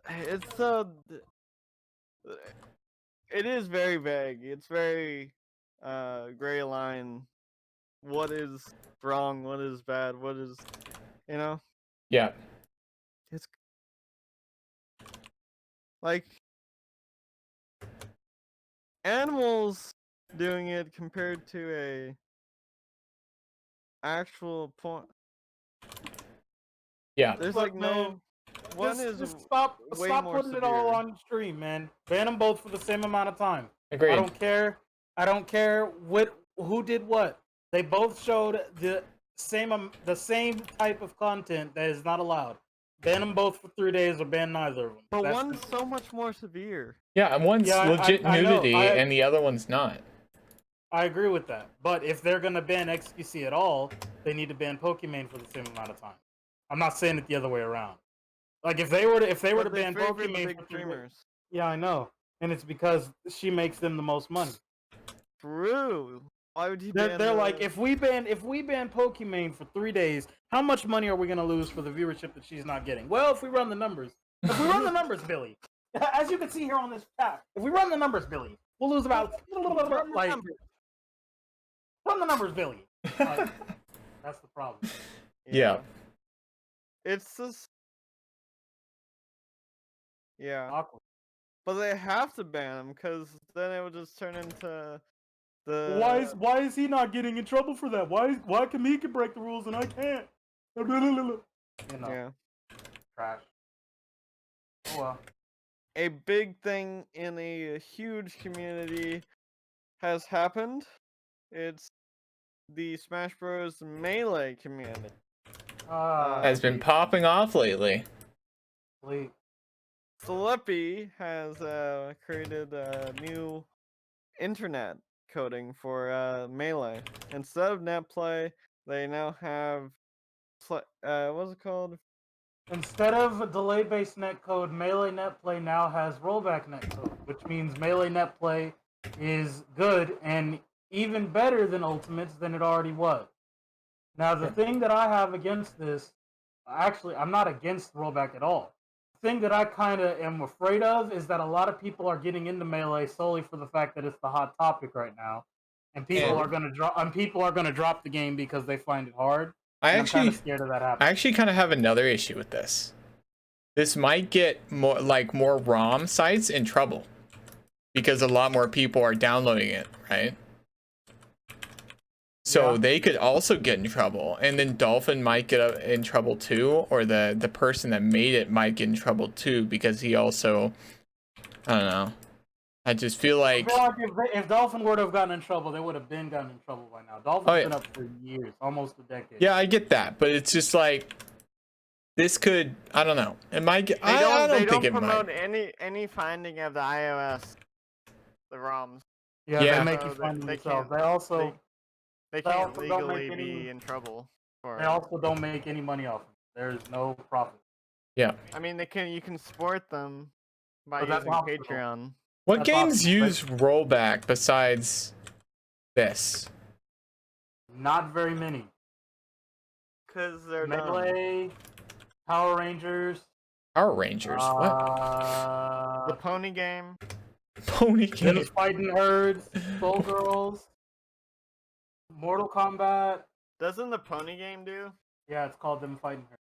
it's so it is very vague. It's very gray line. What is wrong? What is bad? What is, you know? Yeah. It's like animals doing it compared to a actual point. Yeah. There's Look, like man, one is just stop way more putting it all severe. on stream, man. Ban them both for the same amount of time. Agreed. I don't care. I don't care who did what. They both showed the same type of content that is not allowed. Ban them both for 3 days, or ban neither of them. But That's one's so much more severe. Yeah, and one's Yeah, legit I know. nudity, and the other one's not. I agree with that. But if they're gonna ban XQC at all, they need to ban Pokemon for the same amount of time. I'm not saying it the other way around. Like if they were to But they ban favor the Pokemon big for 3 days, streamers. yeah, I know, and it's because she makes them the most money. True. Why would you They're, ban like, the... if we ban Pokemon for 3 days, how much money are we gonna lose for the viewership that she's not getting? Well, if we run the numbers, Billy, as you can see here on this chat, if we run the numbers, Billy, we'll lose about like run the numbers, Billy. Like, that's the problem. Yeah. It's just... Yeah. Awkward. But they have to ban him, because then it would just turn into the... Why is he not getting in trouble for that? Why can he can break the rules and I can't? You know, Yeah. trash. Oh well. A big thing in a huge community has happened. It's the Smash Bros. Melee community. Has been popping off lately. Sleepy has created a new internet coding for Melee. Instead of netplay, they now have what's it called? Instead of delay-based netcode, Melee netplay now has rollback netcode, which means Melee netplay is good and even better than Ultimates than it already was. Now, the thing that I have against this, actually, I'm not against rollback at all. The thing that I kind of am afraid of is that a lot of people are getting into Melee solely for the fact that it's the hot topic right now, and people are gonna drop the game because they find it hard. I'm kind of scared of that happening. I actually kind of have another issue with this. This might get more ROM sites in trouble because a lot more people are downloading it, right? So they could also get in trouble, and then Dolphin might get in trouble too, or the person that made it might get in trouble too because he also, I don't know. I just feel like if Dolphin were to have gotten in trouble, they would have been gotten in trouble by now. Dolphin's been up for years, almost a decade. Yeah, I get that, but it's just like this could, I don't know. It might get. I don't think it might. They don't promote any finding of the iOS, the ROMs. Yeah, they make you find themselves. They also they can't legally be in trouble for. They also don't make any money off it. There's no profit. Yeah. I mean, you can support them by But that's using optional. Patreon. What games use rollback besides this? Not very many. Cause they're Melee, Power Rangers. Power Rangers. What? The pony game. Pony game. Fighting Herds, Skullgirls, Mortal Kombat. Doesn't the pony game do? Yeah, it's called Them Fighting Herds.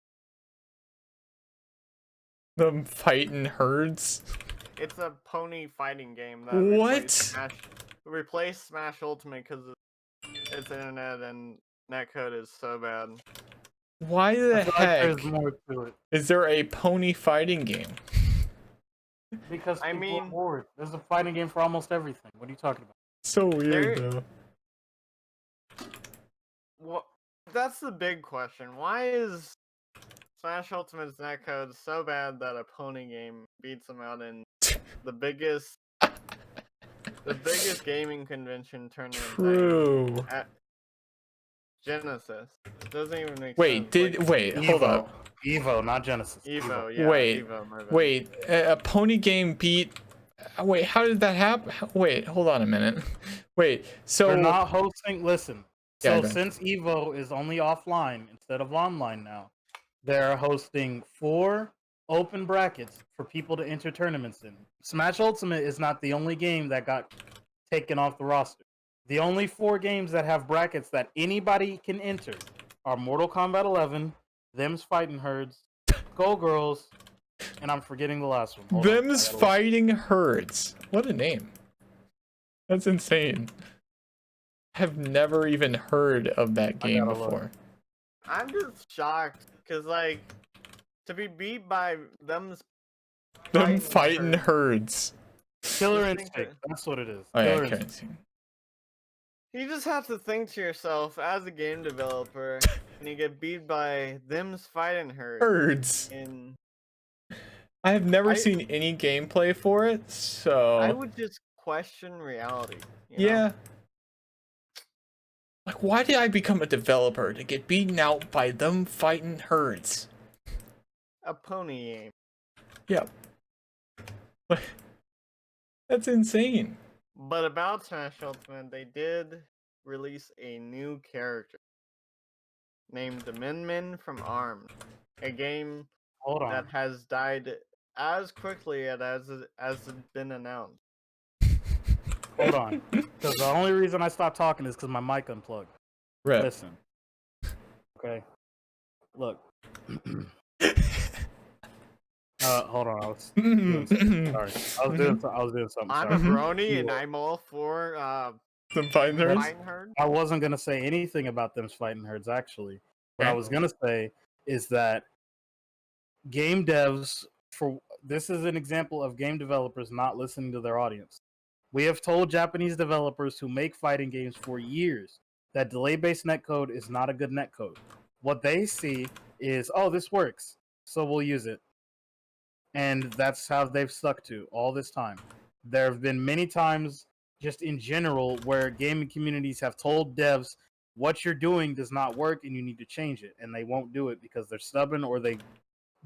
Them fighting herds. It's a pony fighting game that replaced Smash Ultimate because its internet and netcode is so bad. Why I the feel like heck there's more to it is there a pony fighting game? because I people are mean- bored. There's a fighting game for almost everything. What are you talking about? So weird There- though. Well, that's the big question. Why is Smash Ultimate's netcode so bad that a pony game beats them out in the biggest gaming convention tournament True. at Genesis? It doesn't even make Wait, sense. hold up. Evo, not Genesis. Evo, yeah, Wait, Evo, my bad. Wait, a pony game beat. Wait, how did that happen? Wait, hold on a minute. Wait, so We're not hosting. Listen. Yeah, So go ahead. since Evo is only offline instead of online now, they're hosting 4 open brackets for people to enter tournaments in. Smash Ultimate is not the only game that got taken off the roster. The only 4 games that have brackets that anybody can enter are Mortal Kombat 11, Them's Fighting Herds, Skullgirls, and I'm forgetting the last one. Hold on, I Them's gotta look. Fighting Herds. What a name. That's insane. I've never even heard of that game gotta look. before. I'm just shocked because, like, to be beat by them's Them fighting herds. Killer Just think Instinct. That's what it is. Oh yeah, Killer Killer Instinct. Instinct. You just have to think to yourself as a game developer, and you get beat by them's fighting Herds. in I have never I- seen any gameplay for it, so I would just question reality. You know? yeah. Like, why did I become a developer to get beaten out by them fighting herds? A pony game. Yep. That's insane. But about Smash Ultimate, they did release a new character named the Min Min from ARMS, a game Hold on. that has died as quickly as it's been announced. Hold on. Because the only reason I stopped talking is because my mic unplugged. Rip. Listen. Okay. Look. Hold on. I was doing something. Sorry. I was doing something. I'm a Sorry. brony and I'm all for Them fighting herds. fighting herd. I wasn't gonna say anything about them fighting herds. Actually, what I Okay. was gonna say is that game devs this is an example of game developers not listening to their audience. We have told Japanese developers who make fighting games for years that delay-based netcode is not a good netcode. What they see is, oh, this works, so we'll use it. And that's how they've stuck to all this time. There have been many times, just in general, where gaming communities have told devs, what you're doing does not work and you need to change it. And they won't do it because they're stubborn or they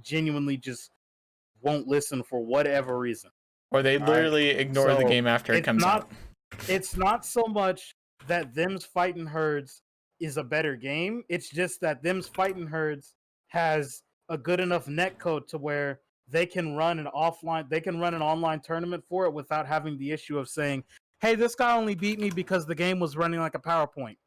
genuinely just won't listen for whatever reason. Or they literally ignore the So, game after it it's comes not- out. It's not so much that Them's Fighting Herds is a better game. It's just that Them's Fighting Herds has a good enough netcode to where they can run an online tournament for it without having the issue of saying, hey, this guy only beat me because the game was running like a PowerPoint.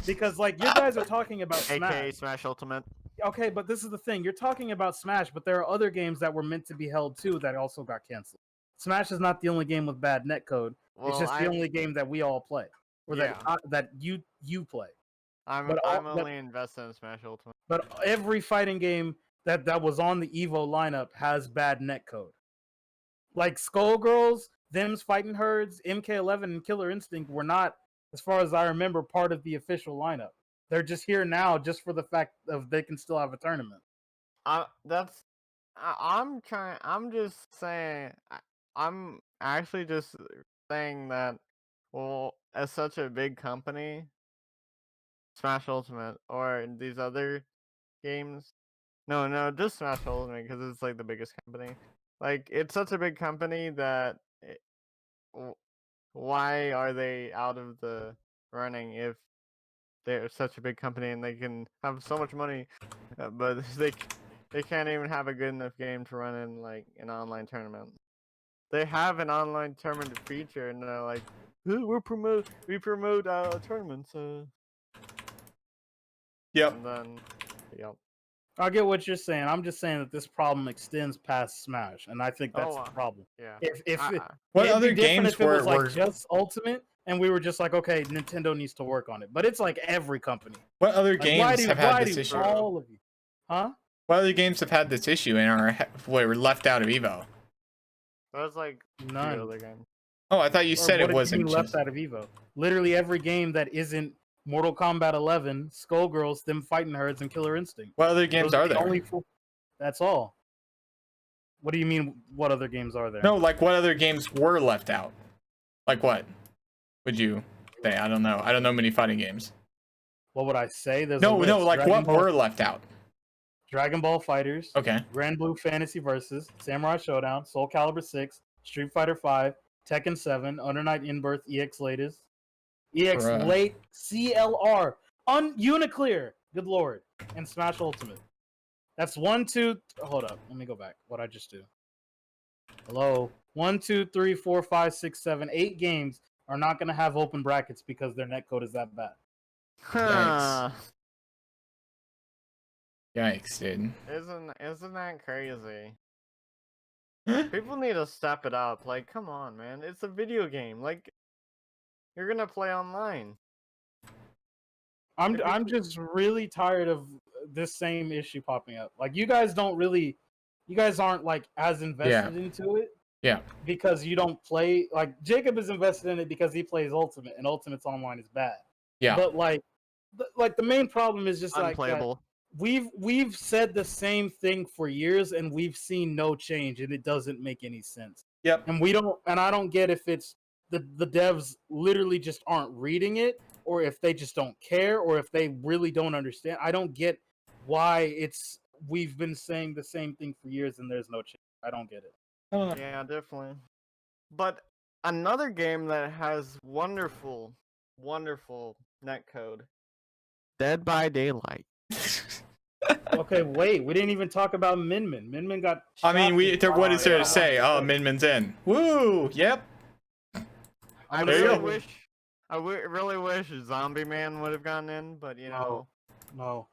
Because, like, you guys are talking about AKA Smash. Smash Ultimate. Okay, but this is the thing. You're talking about Smash, but there are other games that were meant to be held too that also got canceled. Smash is not the only game with bad netcode. Well, It's just the only game that we all play, or Yeah. that you play. I'm but only invested in Smash Ultimate. But every fighting game that was on the Evo lineup has bad netcode. Like Skullgirls, Them's Fighting Herds, MK11, and Killer Instinct were not, as far as I remember, part of the official lineup. They're just here now just for the fact of they can still have a tournament. I'm just saying. I'm actually just saying that. Well, as such a big company, Smash Ultimate or these other games. No, just Smash Ultimate because it's like the biggest company. Like it's such a big company that why are they out of the running if they're such a big company and they can have so much money, but they can't even have a good enough game to run in like an online tournament. They have an online tournament feature and they're like, we promote tournaments. Yep. And then, yep. I get what you're saying. I'm just saying that this problem extends past Smash, and I think that's the problem. Yeah. If What it'd other be different games if it was were like just Ultimate, and we were just like, okay, Nintendo needs to work on it. But it's like every company. What other Like, why games do have had this issue? all of you, huh? What other games have had this issue and were left out of Evo? That was like None. 2 other games. Oh, I thought you Or said what it did you wasn't mean left just. out of Evo? Literally every game that isn't Mortal Kombat 11, Skullgirls, them fighting herds, and Killer Instinct. What other games Those are the there? only four. That's all. What do you mean? What other games are there? No, like what other games were left out? Like what? Would you say? I don't know. I don't know many fighting games. What would I say? There's No, a no, list. like Dragon what Ball, were left out? Dragon Ball Fighters, Okay. Grand Blue Fantasy Versus, Samurai Showdown, Soul Calibur 6, Street Fighter 5, Tekken 7, Under Night In-Birth, EX Latest, EX Bruh. Late, CLR, Uniclear, good lord, and Smash Ultimate. That's 1, 2. Hold up, let me go back. What I just do? Hello, 1, 2, 3, 4, 5, 6, 7, 8 games are not gonna have open brackets because their netcode is that bad. Huh. Yikes, dude. Isn't that crazy? People need to step it up. Like, come on, man. It's a video game. Like, you're gonna play online. I'm just really tired of this same issue popping up. Like you guys aren't like as invested into it. Yeah. Because you don't play like Jacob is invested in it because he plays Ultimate and Ultimate's online is bad. Yeah. But like the main problem is just like that Unplayable. we've said the same thing for years and we've seen no change and it doesn't make any sense. Yep. And I don't get if it's the devs literally just aren't reading it or if they just don't care or if they really don't understand. I don't get why we've been saying the same thing for years and there's no change. I don't get it. Yeah, definitely. But another game that has wonderful, wonderful netcode. Dead by Daylight. Okay, wait. We didn't even talk about Min Min. Min Min got. I mean, what is there yeah. to say? Oh, Min Min's in. Woo! Yep. I There you really go. wish. Really wish Zombie Man would have gotten in, but you know. No.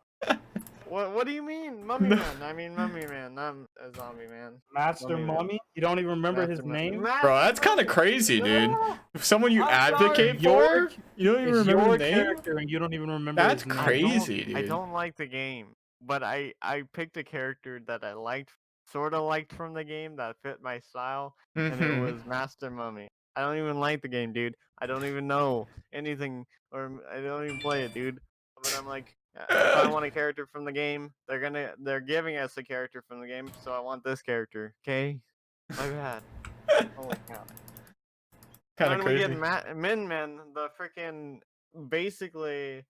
What do you mean, Mummy Man? I mean Mummy Man, not a Zombie Man. Master Mummy? You don't even remember his name? Bro, that's kind of crazy, dude. Someone you advocate for? You don't even It's remember your the name? character and you don't even remember That's his name. crazy, dude. I don't like the game, but I picked a character that I sort of liked from the game that fit my style, and it Mhm. was Master Mummy. I don't even like the game, dude. I don't even know anything, or I don't even play it, dude. But I'm like, if I want a character from the game, they're giving us a character from the game, so I want this character. Okay, my bad. Holy cow! Kind of When we crazy. get Min Min, the freaking basically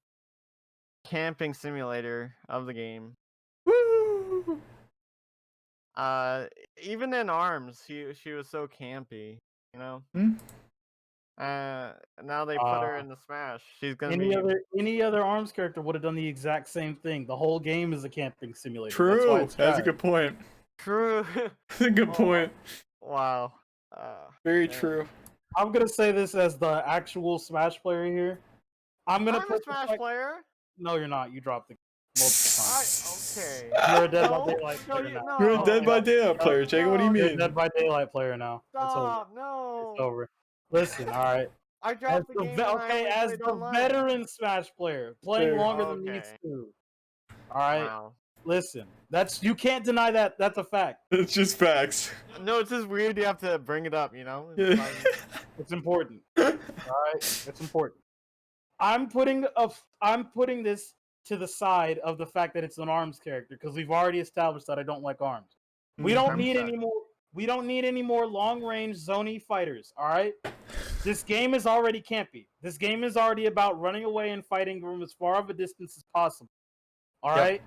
camping simulator of the game. Woo! Even in ARMS, she was so campy, you know. Hmm? Now they put her in the Smash. She's gonna any other ARMS character would have done the exact same thing. The whole game is a camping simulator. True. That's a good point. True. That's a good point. Wow. Very man. true. I'm gonna say this as the actual Smash player here. I'm I'm a Smash player. No, you're not. You dropped the multiple times. Okay. You're a Dead by No, Daylight no, player you- now. no. You're a Dead by Daylight player, Jacob. What do you You're a mean? Dead by Daylight player now. Stop. No. It's over. Listen, all right. I dropped the game. As the veteran Smash player, playing Fair. longer than these Okay. two. All right. Wow. Listen, you can't deny that. That's a fact. It's just facts. No, it's just weird. You have to bring it up. You know. Yeah. It's like- It's important. All right, it's important. I'm putting this to the side of the fact that it's an ARMS character because we've already established that I don't like ARMS. We don't need any more. We don't need any more long-range zony fighters. All right. This game is already campy. This game is already about running away and fighting from as far of a distance as possible. All right.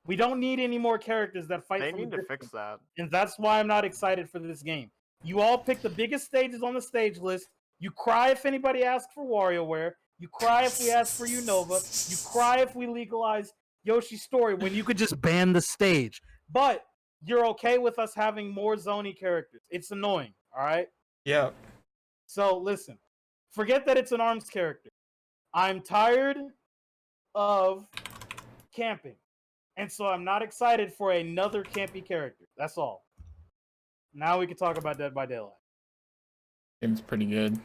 We don't need any more characters that fight. They from a need to distance. fix that. And that's why I'm not excited for this game. You all pick the biggest stages on the stage list. You cry if anybody asks for WarioWare. You cry if we ask for Unova. You cry if we legalize Yoshi's Story when you could just ban the stage. But you're okay with us having more Zony characters. It's annoying, all right? Yeah. So listen, forget that it's an ARMS character. I'm tired of camping. And so I'm not excited for another campy character. That's all. Now we can talk about Dead by Daylight. Game's pretty good.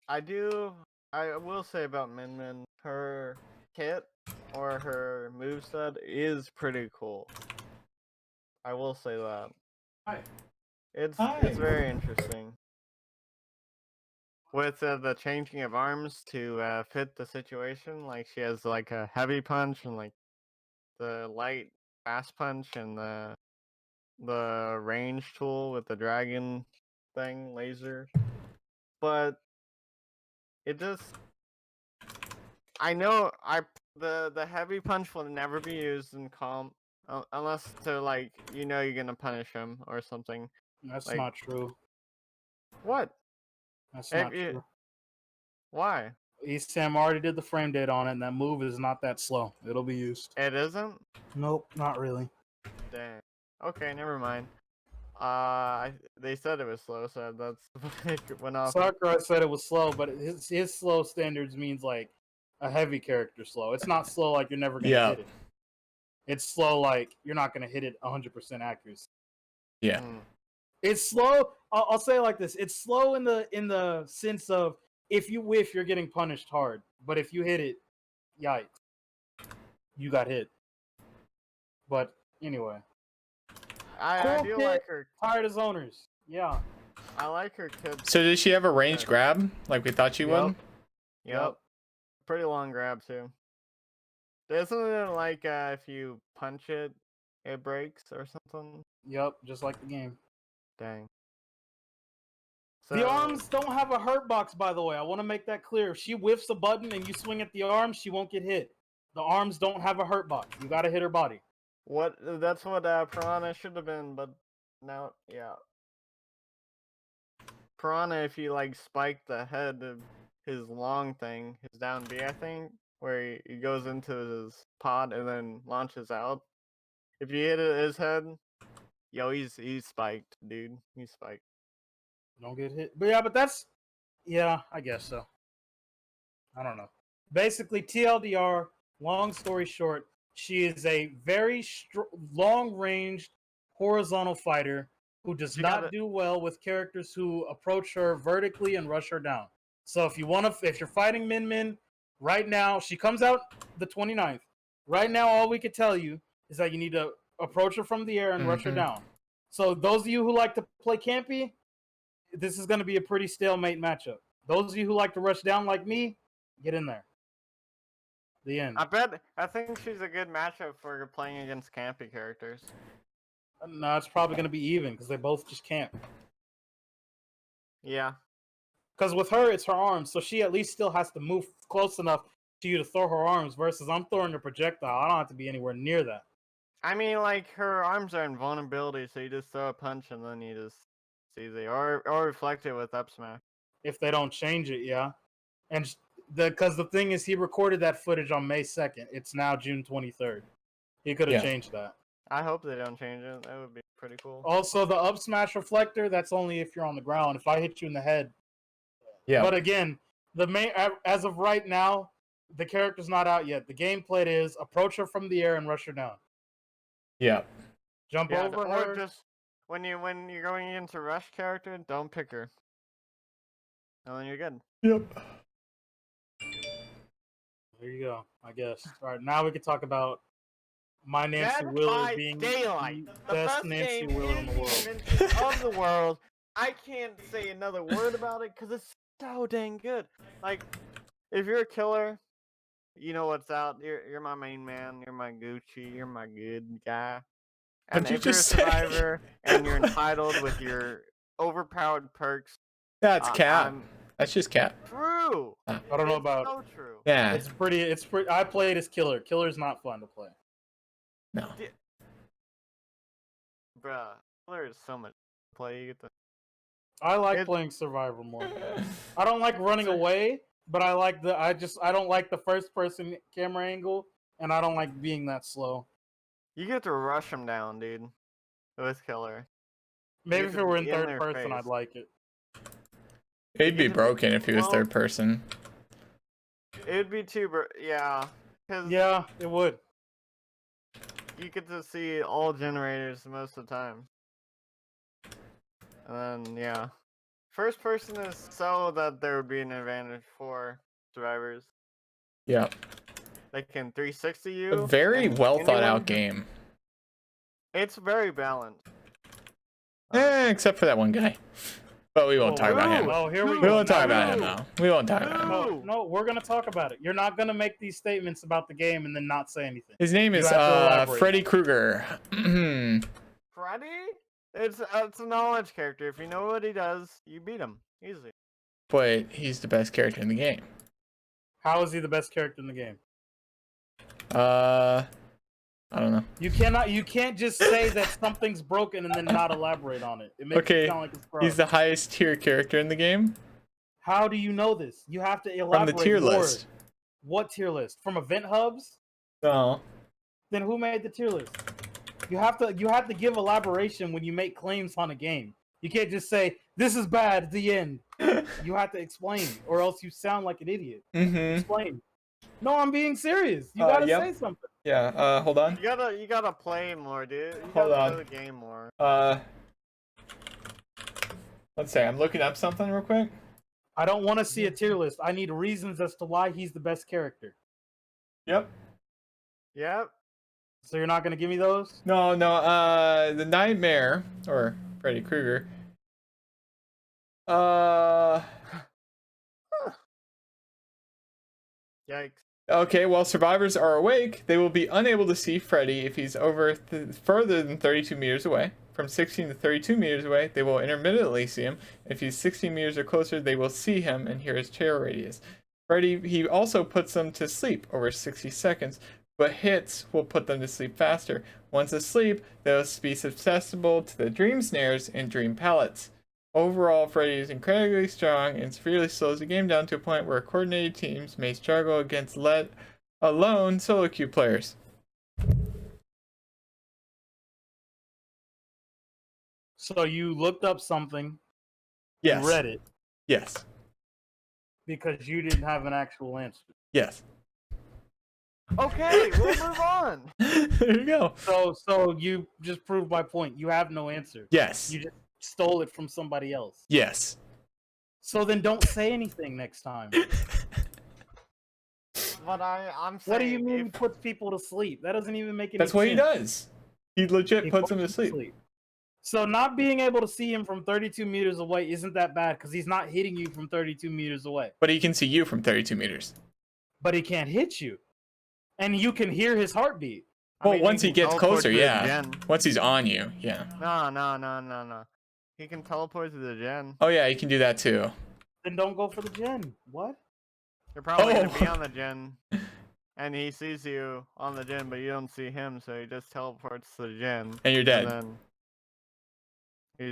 I will say about Min Min, her kit or her moveset is pretty cool. I will say that. Hi. It's Hi. very interesting. With the changing of arms to fit the situation, like she has like a heavy punch and like the light fast punch and the range tool with the dragon thing laser. But it just I know the heavy punch will never be used in comp unless to like you're gonna punish him or something. That's Like not true. what? That's If not you true. why? East Sam already did the frame data on it, and that move is not that slow. It'll be used. It isn't? Nope, not really. Dang. Okay, never mind. They said it was slow, so that's it went off. Sakurai said it was slow, but his slow standards means like a heavy character slow. It's not slow like you're never gonna Yeah. hit it. It's slow like you're not gonna hit it 100% accuracy. Yeah. Mm. It's slow. I'll say it like this: it's slow in the sense of if you whiff, you're getting punished hard. But if you hit it, yikes, you got hit. But anyway, I cool do kid. like her. Tired as owners. Yeah. I like her kid. So does she have a range Yeah. grab like we thought she Yep. would? Yep. Pretty long grab too. Isn't it like if you punch it, it breaks or something? Yep. Just like the game. Dang. The So- arms don't have a hurt box, by the way. I want to make that clear. If she whiffs a button and you swing at the arms, she won't get hit. The arms don't have a hurt box. You gotta hit her body. What? That's what Piranha should have been, but now, yeah. Piranha, if you like spike the head of his long thing, his down B, I think, where he goes into his pod and then launches out. If you hit his head, yo, he's spiked, dude. He's spiked. Don't get hit. But yeah, I guess so. I don't know. Basically, TLDR, long story short, she is a very long-ranged horizontal fighter who does She not gotta- do well with characters who approach her vertically and rush her down. So if you're fighting Min Min right now, she comes out the 29th. Right now, all we could tell you is that you need to approach her from the air and rush her Mhm. down. So those of you who like to play campy, this is going to be a pretty stalemate matchup. Those of you who like to rush down like me, get in there. The end. I think she's a good matchup for playing against campy characters. No, it's probably going to be even because they both just can't. Yeah. Because with her, it's her arms, so she at least still has to move close enough to you to throw her arms. Versus I'm throwing a projectile. I don't have to be anywhere near that. I mean, like, her arms are invulnerability, so you just throw a punch and then you just see or reflect it with up smash. If they don't change it, yeah. And because the thing is, he recorded that footage on May 2nd. It's now June 23rd. He could have Yeah. changed that. I hope they don't change it. That would be pretty cool. Also, the up smash reflector, that's only if you're on the ground. If I hit you in the head. Yeah. But again, the main as of right now, the character's not out yet. The gameplay is approach her from the air and rush her down. Yeah. Jump Yeah, over or her. just when you're going into rush character, don't pick her. And then you're good. Yep. There you go, I guess. All right, now we can talk about my Nancy Dead Wheeler by being Daylight, the best Nancy game Wheeler in the world. of the world. I can't say another word about it because it's so dang good. Like, if you're a killer, you know what's out. You're my main man. You're my Gucci. You're my good guy. And What'd you if you're a just say? survivor and you're entitled with your overpowered perks, That's cap. I'm That's just cap. true. I don't know It's about. so true. Yeah. It's pretty. I played as Killer. Killer's not fun to play. No. Bruh, there is so much to play. You get to I like It- playing Survivor more. I don't like running away, but I like I don't like the first person camera angle, and I don't like being that slow. You get to rush them down, dude. With killer. Maybe You if get it to were be in in third their person, I'd face. like it. It'd be You get to- broken if he was well- third person. It'd be too, yeah. Because Yeah, it would. you get to see all generators most of the time. And then, yeah. first person is so that there would be an advantage for survivors. Yeah. They can 360 you. A very and well thought out anyone- game. It's very balanced. Except for that one guy. But we won't talk about him. Oh, here we We go. won't talk Now about him though. We won't talk about him. No, no, we're gonna talk about it. You're not gonna make these statements about the game and then not say anything. His name is You have to elaborate. Freddy Krueger. Freddy? It's a knowledge character. If you know what he does, you beat him easily. But he's the best character in the game. How is he the best character in the game? I don't know. You can't just say that something's broken and then not elaborate on it. It makes Okay, it sound like it's broken. he's the highest tier character in the game How do you know this? You have to elaborate from the tier more. list. What tier list? From event hubs? No. Then who made the tier list? You have to give elaboration when you make claims on a game. You can't just say this is bad. The end. You have to explain, or else you sound like an idiot. Explain. No, I'm being serious. You gotta say something. Yeah. Hold on. You gotta play more, dude. You Hold gotta on. play the game more. Let's say I'm looking up something real quick. I don't want to see a tier list. I need reasons as to why he's the best character. Yep. Yep. So you're not gonna give me those? No. The Nightmare or Freddy Krueger. Yikes. Okay, while survivors are awake, they will be unable to see Freddy if he's over further than 32 meters away. From 16 to 32 meters away, they will intermittently see him. If he's 16 meters or closer, they will see him and hear his terror radius. Freddy, he also puts them to sleep over 60 seconds, but hits will put them to sleep faster. Once asleep, they'll be susceptible to the dream snares and dream palettes. Overall, Freddy is incredibly strong and severely slows the game down to a point where coordinated teams may struggle against let alone solo queue players. So you looked up something, Yes. and read it Yes. because you didn't have an actual answer. Yes. Okay, we'll move on. There you go. So you just proved my point. You have no answer. Yes. You just stole it from somebody else. Yes. So then don't say anything next time. But I'm saying. What do you mean he puts people to sleep? That doesn't even make any sense. That's what he does. He legit He puts him to sleep. So not being able to see him from 32 meters away isn't that bad because he's not hitting you from 32 meters away. But he can see you from 32 meters. But he can't hit you. And you can hear his heartbeat. Well, once he gets closer, yeah. Gen. Once he's on you, yeah. No. He can teleport to the gen. Oh yeah, he can do that too. Then don't go for the gen. What? You're probably gonna be Oh. on the gen, and he sees you on the gen, but you don't see him, so he just teleports to the gen. And you're dead. And then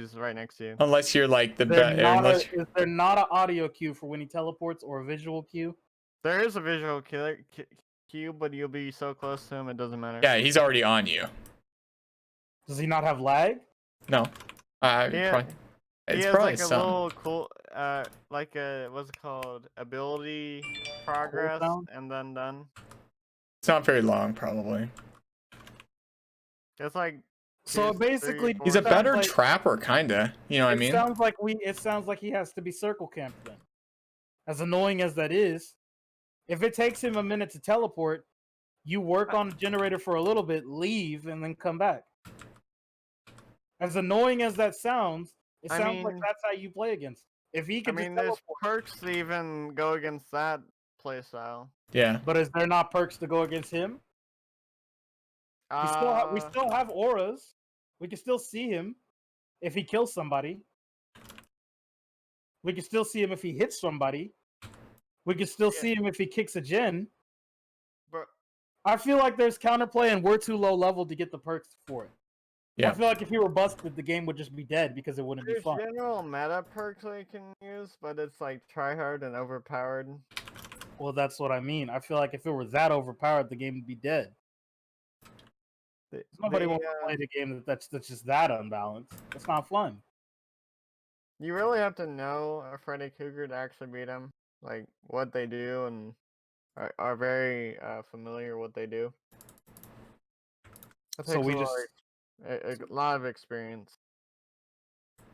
he's right next to you. Unless you're like the best. Is there not an audio cue for when he teleports or a visual cue? There is a visual cue, but you'll be so close to him, it doesn't matter. Yeah, he's already on you. Does he not have lag? No. Yeah. Probably, He it's has probably like a some. little cool, like a what's it called? Ability progress, Cooldown? and then done. It's not very long, probably. It's like. So 2, basically, 3, He's a 4. better like- trapper, kinda. You know what I mean? It sounds like he has to be circle camped then. As annoying as that is, if it takes him a minute to teleport, you work on the generator for a little bit, leave, and then come back. As annoying as that sounds, it I sounds like mean- that's how you play against. If he I can mean, just there's teleport, perks to even go against that playstyle. Yeah. but is there not perks to go against him? We still have auras. We can still see him if he kills somebody. We can still see him if he hits somebody. We can still see him if he kicks a gen. But I feel like there's counterplay and we're too low level to get the perks for it. Yeah. I feel like if he were busted, the game would just be dead because it wouldn't be there's fun. general meta perks that you can use, but it's like tryhard and overpowered. Well, that's what I mean. I feel like if it were that overpowered, the game would be dead. Nobody wants to play the game that's just that unbalanced. It's not fun. You really have to know a Freddy Krueger to actually beat him. Like what they do and are very familiar what they do. It So takes we a just lot of experience.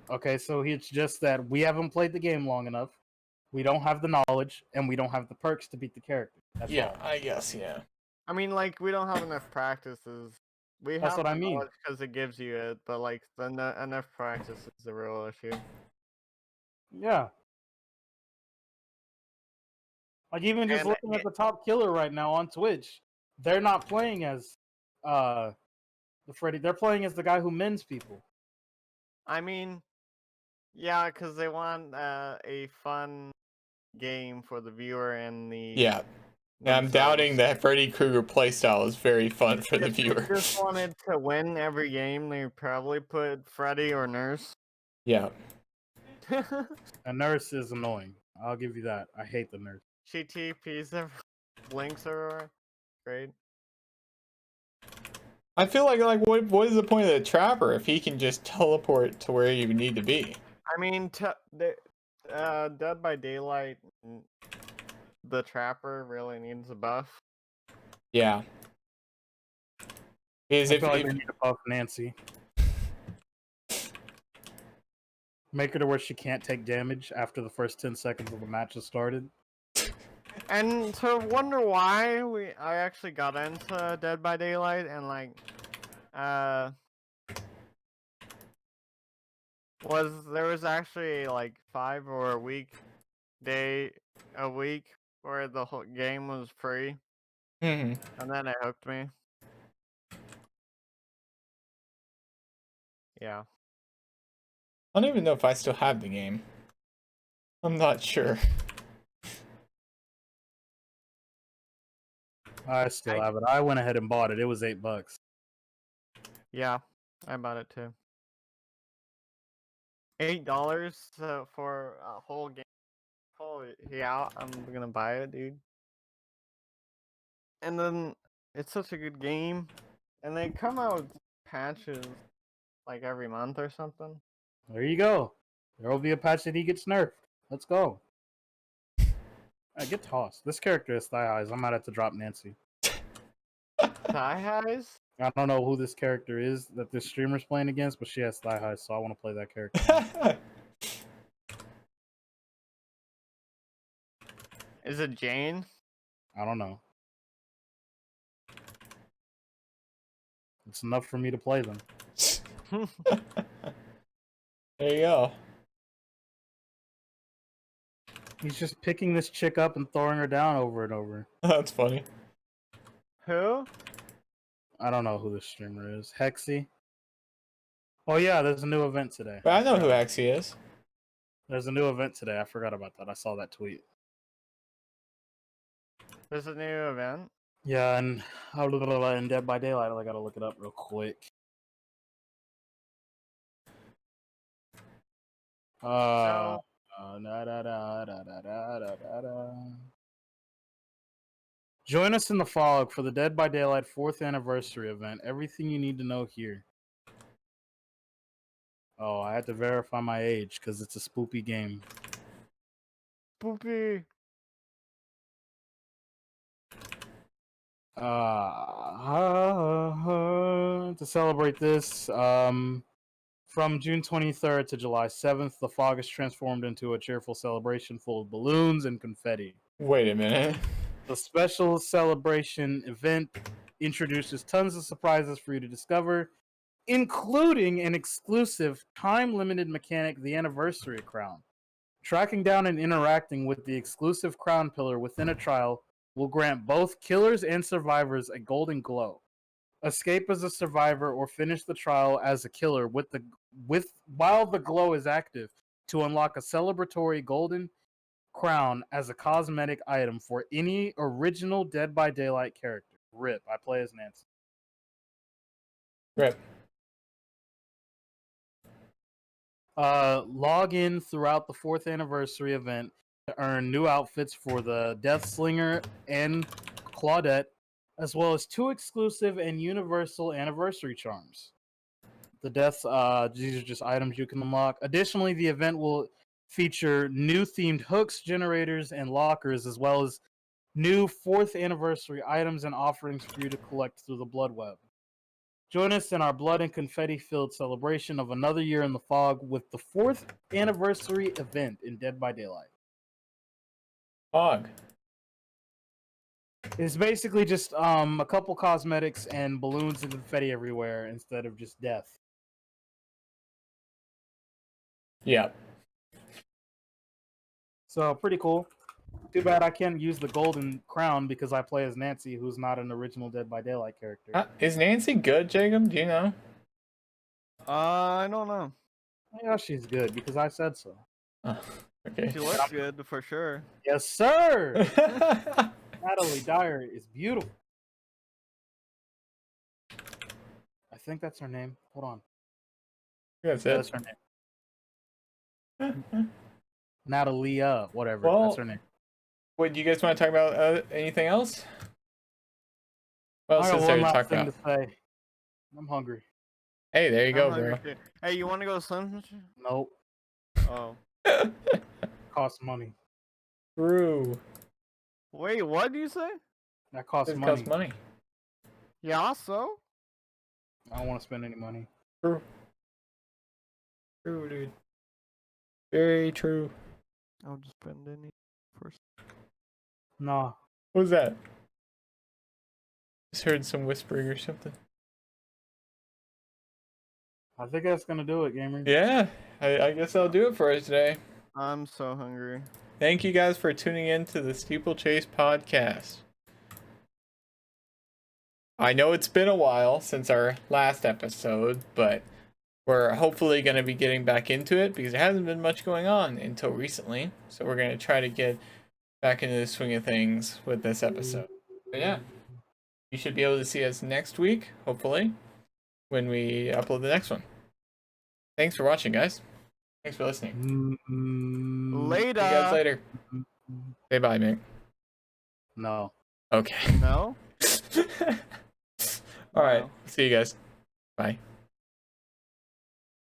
Okay, so it's just that we haven't played the game long enough. We don't have the knowledge, and we don't have the perks to beat the character. That's Yeah, all. I guess, yeah. I mean, like, we don't have enough practices. We That's have what the I mean. knowledge because it gives you it, but like enough practice is the real issue. Yeah. Like even just And looking at the top killer right now on Twitch, they're not playing as the Freddy. They're playing as the guy who mends people. I mean, yeah, because they want a fun game for the viewer and the Yeah. And I'm doubting themselves. that Freddy Krueger playstyle is very fun for the If they viewer. just wanted to win every game, they probably put Freddy or Nurse. Yeah. A nurse is annoying. I'll give you that. I hate the nurse. She TPs them, blinks everywhere. Great. I feel like what is the point of the trapper if he can just teleport to where you need to be? I mean, Dead by Daylight, the Trapper really needs a buff. Yeah. Because I if, feel like they need to buff Nancy. Make her to where she can't take damage after the first 10 seconds of the match has started. And to wonder why I actually got into Dead by Daylight and like there was actually like 5 or a week where the whole game was free, Mhm. and then it hooked me. Yeah. I don't even know if I still have the game. I'm not sure. I still have it. I went ahead and bought it. It was $8. Yeah, I bought it too. $8 for a whole game. Holy yeah, I'm gonna buy it, dude. And then it's such a good game, and they come out with patches like every month or something. There you go. There will be a patch that he gets nerfed. Let's go. I get tossed. This character is thigh highs. I might have to drop Nancy. Thigh highs? I don't know who this character is that this streamer's playing against, but she has thigh highs, so I want to play that character. Is it Jane? I don't know. It's enough for me to play them. There you go. He's just picking this chick up and throwing her down over and over. That's funny. Who? I don't know who this streamer is. Hexy? Oh yeah, there's a new event today. But I know who Axie is. There's a new event today. I forgot about that. I saw that tweet. There's a new event? Yeah, and in Dead by Daylight, I gotta look it up real quick. Join us in the fog for the Dead by Daylight 4th anniversary event. Everything you need to know here. Oh, I had to verify my age because it's a spoopy game. Poopy. To celebrate this, from June 23rd to July 7th, the fog is transformed into a cheerful celebration full of balloons and confetti. Wait a minute. The special celebration event introduces tons of surprises for you to discover, including an exclusive time-limited mechanic, the Anniversary Crown. Tracking down and interacting with the exclusive crown pillar within a trial will grant both killers and survivors a golden glow. Escape as a survivor or finish the trial as a killer while the glow is active to unlock a celebratory golden crown as a cosmetic item for any original Dead by Daylight character. RIP. I play as Nancy. Rip. Log in throughout the 4th anniversary event to earn new outfits for the Death Slinger and Claudette, as well as 2 exclusive and universal anniversary charms. The deaths, these are just items you can unlock. Additionally, the event will feature new themed hooks, generators, and lockers, as well as new 4th anniversary items and offerings for you to collect through the Blood Web. Join us in our blood and confetti-filled celebration of another year in the fog with the 4th anniversary event in Dead by Daylight. Fog. It's basically just a couple cosmetics and balloons and confetti everywhere instead of just death. Yeah. So pretty cool. Too bad I can't use the golden crown because I play as Nancy, who's not an original Dead by Daylight character. Is Nancy good, Jacob? Do you know? I don't know. Yeah, she's good because I said so. Oh, okay. She looks good for sure. Yes, sir. Natalie Dyer is beautiful. I think that's her name. Hold on. That's Yeah, it. that's her name. Natalia, whatever. Well, that's her name. Wait, do you guys want to talk about anything else? What else I got is there one to last talk thing about? to say. I'm hungry. Hey, there you go, I'm hungry bro. too. Hey, you want to go Slim? Nope. Oh. Costs money. True. Wait, what do you say? That costs It money. costs money. Yeah, so? I don't want to spend any money. True. True, dude. Very true. I'll just spend any first. Nah. What was that? Just heard some whispering or something. I think that's gonna do it, gamer. Yeah, I guess I'll do it for us today. I'm so hungry. Thank you guys for tuning in to the Steeplechase podcast. I know it's been a while since our last episode, but we're hopefully going to be getting back into it because there hasn't been much going on until recently. So we're going to try to get back into the swing of things with this episode. But yeah, you should be able to see us next week, hopefully, when we upload the next one. Thanks for watching, guys. Thanks for listening. Later. See you guys later. Say bye, Mick. No. Okay. No? All right. No. See you guys. Bye.